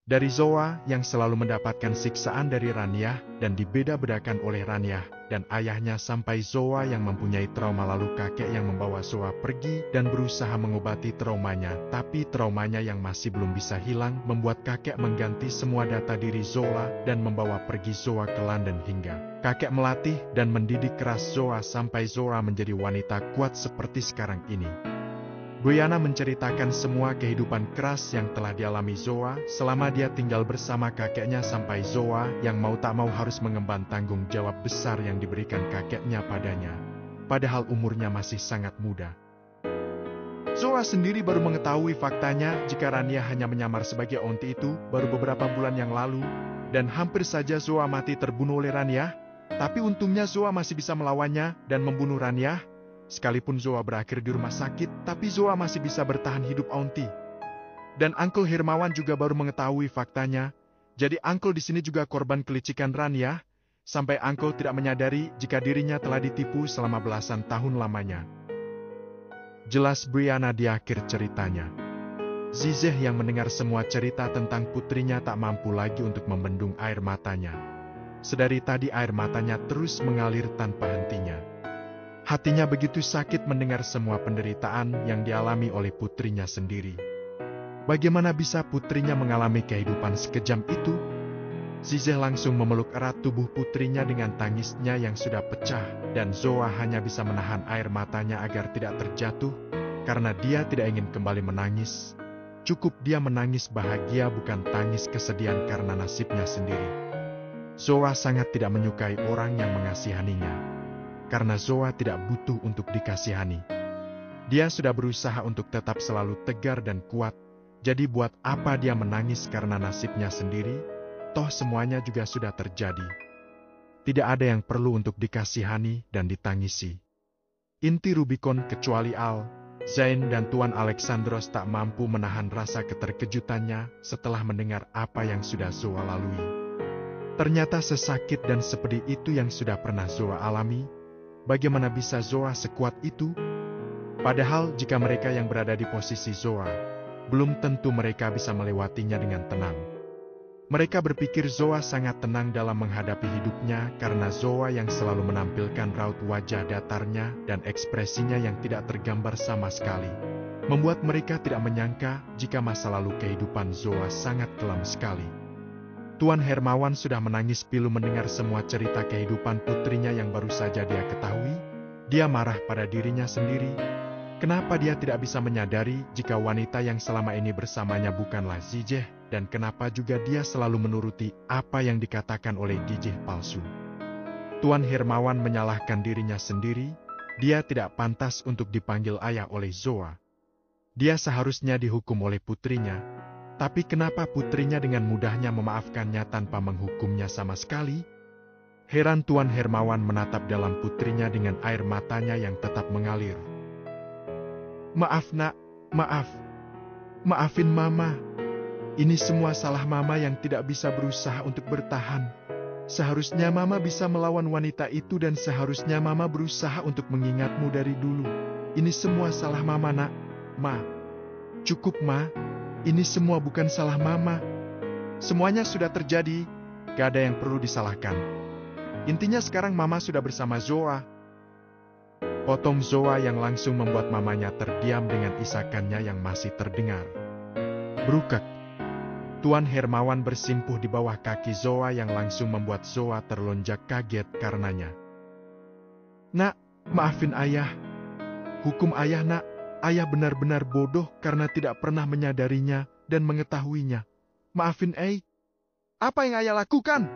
Dari Zoa yang selalu mendapatkan siksaan dari Raniah dan dibeda-bedakan oleh Raniah dan ayahnya sampai Zoa yang mempunyai trauma lalu kakek yang membawa Zoa pergi dan berusaha mengobati traumanya, tapi traumanya yang masih belum bisa hilang membuat kakek mengganti semua data diri Zoa dan membawa pergi Zoa ke London hingga kakek melatih dan mendidik keras Zoa sampai Zoa menjadi wanita kuat seperti sekarang ini. Briana menceritakan semua kehidupan keras yang telah dialami Zoa selama dia tinggal bersama kakeknya sampai Zoa yang mau tak mau harus mengemban tanggung jawab besar yang diberikan kakeknya padanya. Padahal umurnya masih sangat muda. Zoa sendiri baru mengetahui faktanya jika Rania hanya menyamar sebagai aunty itu baru beberapa bulan yang lalu, dan hampir saja Zoa mati terbunuh oleh Rania, tapi untungnya Zoa masih bisa melawannya dan membunuh Rania. Sekalipun Zoa berakhir di rumah sakit, tapi Zoa masih bisa bertahan hidup aunty. Dan Uncle Hermawan juga baru mengetahui faktanya, jadi Uncle di sini juga korban kelicikan Rania, sampai Uncle tidak menyadari jika dirinya telah ditipu selama belasan tahun lamanya. Jelas Briana di akhir ceritanya. Zizeh yang mendengar semua cerita tentang putrinya tak mampu lagi untuk membendung air matanya. Sedari tadi air matanya terus mengalir tanpa hentinya. Hatinya begitu sakit mendengar semua penderitaan yang dialami oleh putrinya sendiri. Bagaimana bisa putrinya mengalami kehidupan sekejam itu? Zizeh langsung memeluk erat tubuh putrinya dengan tangisnya yang sudah pecah, dan Zoa hanya bisa menahan air matanya agar tidak terjatuh, karena dia tidak ingin kembali menangis. Cukup dia menangis bahagia bukan tangis kesedihan karena nasibnya sendiri. Zoa sangat tidak menyukai orang yang mengasihaninya. Karena Zoa tidak butuh untuk dikasihani. Dia sudah berusaha untuk tetap selalu tegar dan kuat, jadi buat apa dia menangis karena nasibnya sendiri? Toh semuanya juga sudah terjadi. Tidak ada yang perlu untuk dikasihani dan ditangisi. Inti Rubicon kecuali Al, Zain dan Tuan Alexandros tak mampu menahan rasa keterkejutannya setelah mendengar apa yang sudah Zoa lalui. Ternyata sesakit dan sepedih itu yang sudah pernah Zoa alami. Bagaimana bisa Zoa sekuat itu? Padahal jika mereka yang berada di posisi Zoa, belum tentu mereka bisa melewatinya dengan tenang. Mereka berpikir Zoa sangat tenang dalam menghadapi hidupnya karena Zoa yang selalu menampilkan raut wajah datarnya dan ekspresinya yang tidak tergambar sama sekali, membuat mereka tidak menyangka jika masa lalu kehidupan Zoa sangat kelam sekali. Tuan Hermawan sudah menangis pilu mendengar semua cerita kehidupan putrinya yang baru saja dia ketahui. Dia marah pada dirinya sendiri. Kenapa dia tidak bisa menyadari jika wanita yang selama ini bersamanya bukanlah Zijeh, dan kenapa juga dia selalu menuruti apa yang dikatakan oleh Dijeh palsu. Tuan Hermawan menyalahkan dirinya sendiri. Dia tidak pantas untuk dipanggil ayah oleh Zoa. Dia seharusnya dihukum oleh putrinya. Tapi kenapa putrinya dengan mudahnya memaafkannya tanpa menghukumnya sama sekali? Heran Tuan Hermawan menatap dalam putrinya dengan air matanya yang tetap mengalir. Maaf nak, maaf. Maafin mama. Ini semua salah mama yang tidak bisa berusaha untuk bertahan. Seharusnya mama bisa melawan wanita itu dan seharusnya mama berusaha untuk mengingatmu dari dulu. Ini semua salah mama nak, ma. Cukup ma. Ini semua bukan salah mama. Semuanya sudah terjadi, gak ada yang perlu disalahkan. Intinya sekarang mama sudah bersama Zoa. Potong Zoa yang langsung membuat mamanya terdiam dengan isakannya yang masih terdengar. Brukak. Tuan Hermawan bersimpuh di bawah kaki Zoa yang langsung membuat Zoa terlonjak kaget karenanya. Nak, maafin ayah. Hukum ayah nak. Ayah benar-benar bodoh karena tidak pernah menyadarinya dan mengetahuinya. Maafin apa yang ayah lakukan?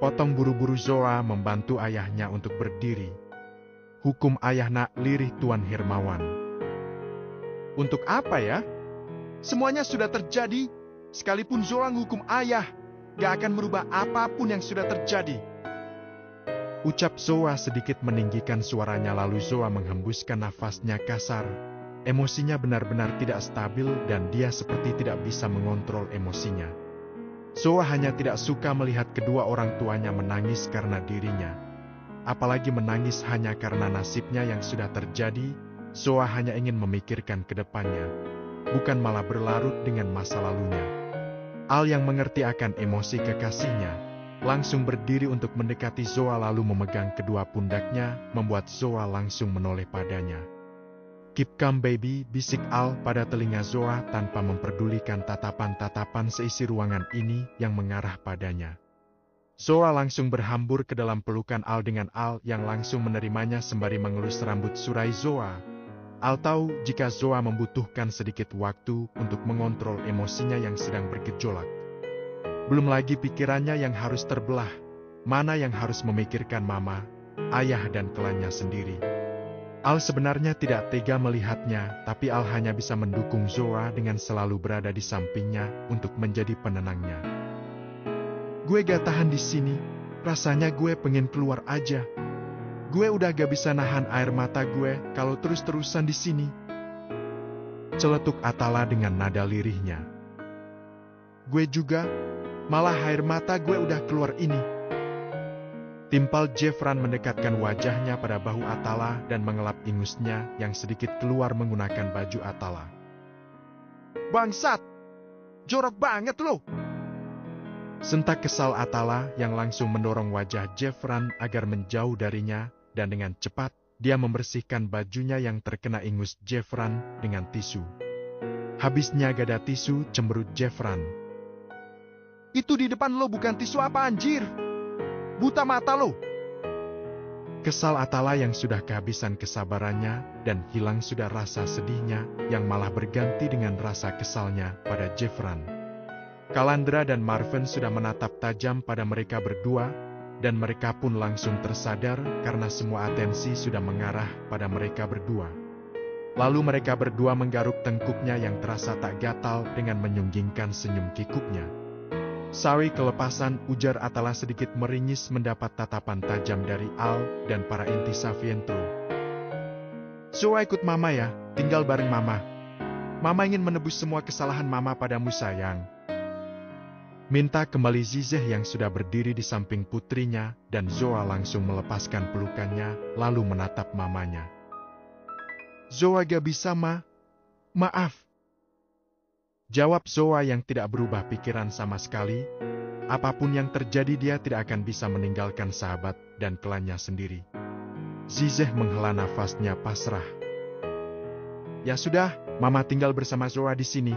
Potong buru-buru Zoa membantu ayahnya untuk berdiri. Hukum ayah nak, lirih Tuan Hermawan. Untuk apa ya? Semuanya sudah terjadi. Sekalipun Zoa menghukum ayah, gak akan merubah apapun yang sudah terjadi. Ucap Zoa sedikit meninggikan suaranya lalu Zoa menghembuskan nafasnya kasar. Emosinya benar-benar tidak stabil dan dia seperti tidak bisa mengontrol emosinya. Zoa hanya tidak suka melihat kedua orang tuanya menangis karena dirinya. Apalagi menangis hanya karena nasibnya yang sudah terjadi. Zoa hanya ingin memikirkan ke depannya, bukan malah berlarut dengan masa lalunya. Al yang mengerti akan emosi kekasihnya, langsung berdiri untuk mendekati Zoa lalu memegang kedua pundaknya, membuat Zoa langsung menoleh padanya. Keep calm baby, bisik Al pada telinga Zoa tanpa memperdulikan tatapan-tatapan seisi ruangan ini yang mengarah padanya. Zoa langsung berhambur ke dalam pelukan Al dengan Al yang langsung menerimanya sembari mengelus rambut surai Zoa. Al tahu jika Zoa membutuhkan sedikit waktu untuk mengontrol emosinya yang sedang bergejolak. Belum lagi pikirannya yang harus terbelah, mana yang harus memikirkan mama, ayah dan klannya sendiri. Al sebenarnya tidak tega melihatnya, tapi Al hanya bisa mendukung Zoa dengan selalu berada di sampingnya untuk menjadi penenangnya. Gue gak tahan di sini, rasanya gue pengen keluar aja. Gue udah gak bisa nahan air mata gue kalau terus-terusan di sini. Celetuk Atala dengan nada lirihnya. Gue juga. Malah air mata gue udah keluar ini. Timpal Jeffran mendekatkan wajahnya pada bahu Atala dan mengelap ingusnya yang sedikit keluar menggunakan baju Atala. Bangsat! Jorok banget lo! Sentak kesal Atala yang langsung mendorong wajah Jeffran agar menjauh darinya dan dengan cepat dia membersihkan bajunya yang terkena ingus Jeffran dengan tisu. Habisnya gak ada tisu, cemberut Jeffran. Itu di depan lo bukan tisu apa anjir? Buta mata lo! Kesal Atala yang sudah kehabisan kesabarannya dan hilang sudah rasa sedihnya yang malah berganti dengan rasa kesalnya pada Jeffran. Kalandra dan Marvin sudah menatap tajam pada mereka berdua dan mereka pun langsung tersadar karena semua atensi sudah mengarah pada mereka berdua. Lalu mereka berdua menggaruk tengkuknya yang terasa tak gatal dengan menyunggingkan senyum kikuknya. Sawi kelepasan, ujar Atala sedikit meringis mendapat tatapan tajam dari Al dan para inti Savientro. Zoa ikut Mama ya, tinggal bareng Mama. Mama ingin menebus semua kesalahan Mama padamu sayang. Minta kembali Zizeh yang sudah berdiri di samping putrinya dan Zoa langsung melepaskan pelukannya lalu menatap mamanya. Zoa gak bisa Ma, maaf. Jawab Zoa yang tidak berubah pikiran sama sekali. Apapun yang terjadi dia tidak akan bisa meninggalkan sahabat dan klannya sendiri. Zizeh menghela nafasnya pasrah. Ya sudah, Mama tinggal bersama Zoa di sini.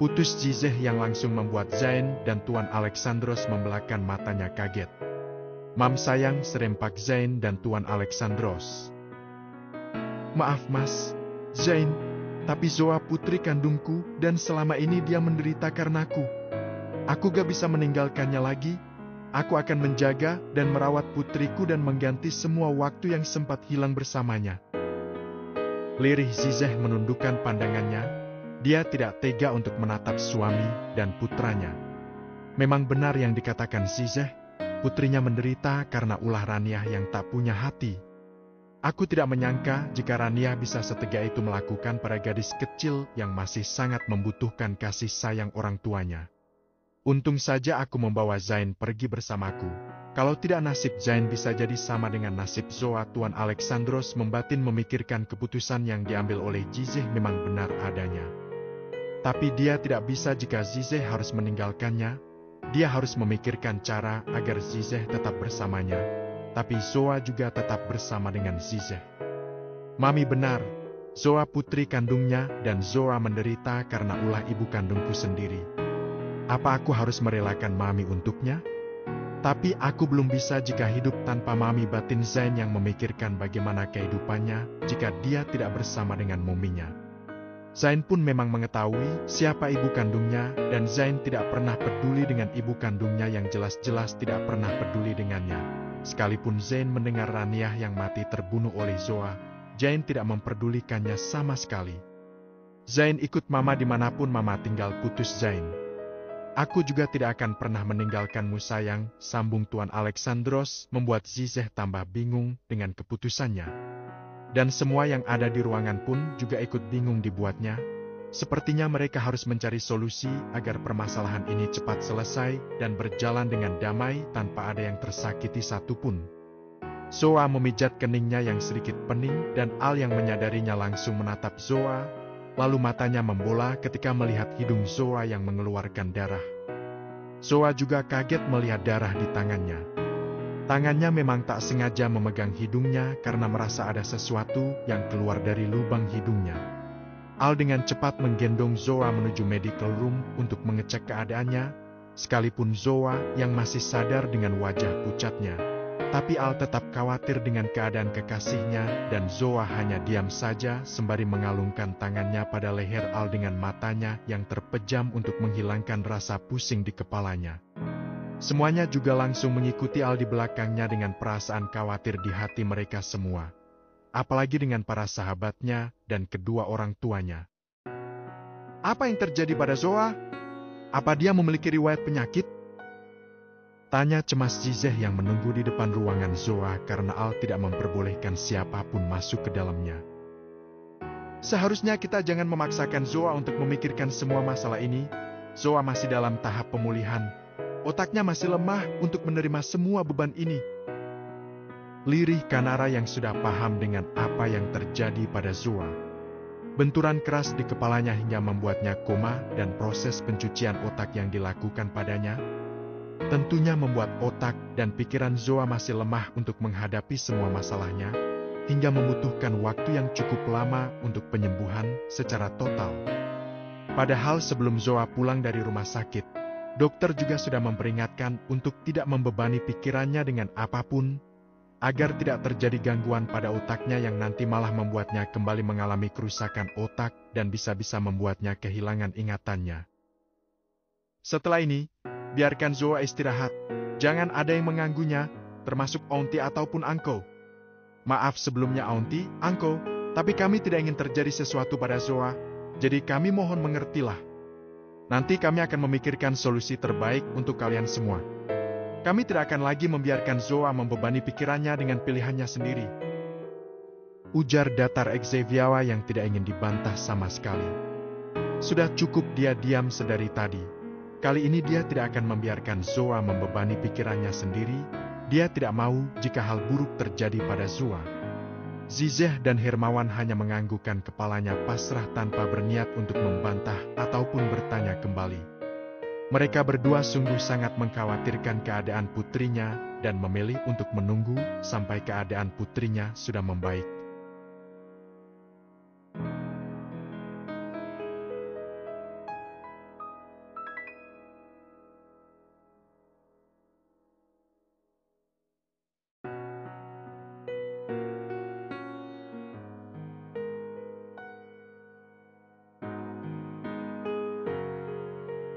Putus Zizeh yang langsung membuat Zain dan Tuan Alexandros membelahkan matanya kaget. Mam sayang, serempak Zain dan Tuan Alexandros. Maaf Mas, Zain, tapi Zoa putri kandungku dan selama ini dia menderita karenaku. Aku gak bisa meninggalkannya lagi. Aku akan menjaga dan merawat putriku dan mengganti semua waktu yang sempat hilang bersamanya. Lirih Zizeh menundukkan pandangannya. Dia tidak tega untuk menatap suami dan putranya. Memang benar yang dikatakan Zizeh, putrinya menderita karena ulah Raniah yang tak punya hati. Aku tidak menyangka jika Raniah bisa setega itu melakukan pada gadis kecil yang masih sangat membutuhkan kasih sayang orang tuanya. Untung saja aku membawa Zain pergi bersamaku. Kalau tidak nasib Zain bisa jadi sama dengan nasib Zoa. Tuan Alexandros membatin memikirkan keputusan yang diambil oleh Zizeh memang benar adanya. Tapi dia tidak bisa jika Zizeh harus meninggalkannya. Dia harus memikirkan cara agar Zizeh tetap bersamanya. Tapi Zoa juga tetap bersama dengan Zizeh. Mami benar, Zoa putri kandungnya dan Zoa menderita karena ulah ibu kandungku sendiri. Apa aku harus merelakan Mami untuknya? Tapi aku belum bisa jika hidup tanpa Mami, batin Zain yang memikirkan bagaimana kehidupannya jika dia tidak bersama dengan mominya. Zain pun memang mengetahui siapa ibu kandungnya dan Zain tidak pernah peduli dengan ibu kandungnya yang jelas-jelas tidak pernah peduli dengannya. Sekalipun Zain mendengar Raniah yang mati terbunuh oleh Zoa, Zain tidak memperdulikannya sama sekali. Zain ikut Mama dimanapun Mama tinggal, putus Zain. Aku juga tidak akan pernah meninggalkanmu sayang, sambung Tuan Alexandros membuat Zizeh tambah bingung dengan keputusannya. Dan semua yang ada di ruangan pun juga ikut bingung dibuatnya. Sepertinya mereka harus mencari solusi agar permasalahan ini cepat selesai dan berjalan dengan damai tanpa ada yang tersakiti satupun. Zoa memijat keningnya yang sedikit pening dan Al yang menyadarinya langsung menatap Zoa, lalu matanya membola ketika melihat hidung Zoa yang mengeluarkan darah. Zoa juga kaget melihat darah di tangannya. Tangannya memang tak sengaja memegang hidungnya karena merasa ada sesuatu yang keluar dari lubang hidungnya. Al dengan cepat menggendong Zoa menuju medical room untuk mengecek keadaannya, sekalipun Zoa yang masih sadar dengan wajah pucatnya. Tapi Al tetap khawatir dengan keadaan kekasihnya dan Zoa hanya diam saja sembari mengalungkan tangannya pada leher Al dengan matanya yang terpejam untuk menghilangkan rasa pusing di kepalanya. Semuanya juga langsung mengikuti Al di belakangnya dengan perasaan khawatir di hati mereka semua. Apalagi dengan para sahabatnya dan kedua orang tuanya. Apa yang terjadi pada Zoa? Apa dia memiliki riwayat penyakit? Tanya cemas Zizeh yang menunggu di depan ruangan Zoa karena Al tidak memperbolehkan siapapun masuk ke dalamnya. Seharusnya kita jangan memaksakan Zoa untuk memikirkan semua masalah ini. Zoa masih dalam tahap pemulihan. Otaknya masih lemah untuk menerima semua beban ini. Lirih Kanara yang sudah paham dengan apa yang terjadi pada Zoa. Benturan keras di kepalanya hingga membuatnya koma dan proses pencucian otak yang dilakukan padanya tentunya membuat otak dan pikiran Zoa masih lemah untuk menghadapi semua masalahnya, hingga membutuhkan waktu yang cukup lama untuk penyembuhan secara total. Padahal sebelum Zoa pulang dari rumah sakit, dokter juga sudah memperingatkan untuk tidak membebani pikirannya dengan apapun, agar tidak terjadi gangguan pada otaknya yang nanti malah membuatnya kembali mengalami kerusakan otak dan bisa-bisa membuatnya kehilangan ingatannya. Setelah ini, biarkan Zoa istirahat. Jangan ada yang mengganggunya, termasuk Aunty ataupun Angko. Maaf sebelumnya Aunty, Angko, Tapi kami tidak ingin terjadi sesuatu pada Zoa, jadi kami mohon mengertilah. Nanti kami akan memikirkan solusi terbaik untuk kalian semua. Kami tidak akan lagi membiarkan Zoa membebani pikirannya dengan pilihannya sendiri. Ujar datar Xavier yang tidak ingin dibantah sama sekali. Sudah cukup dia diam sedari tadi. Kali ini dia tidak akan membiarkan Zoa membebani pikirannya sendiri. Dia tidak mau jika hal buruk terjadi pada Zoa. Zizeh dan Hermawan hanya menganggukkan kepalanya pasrah tanpa berniat untuk membantah ataupun bertanya kembali. Mereka berdua sungguh sangat mengkhawatirkan keadaan putrinya dan memilih untuk menunggu sampai keadaan putrinya sudah membaik.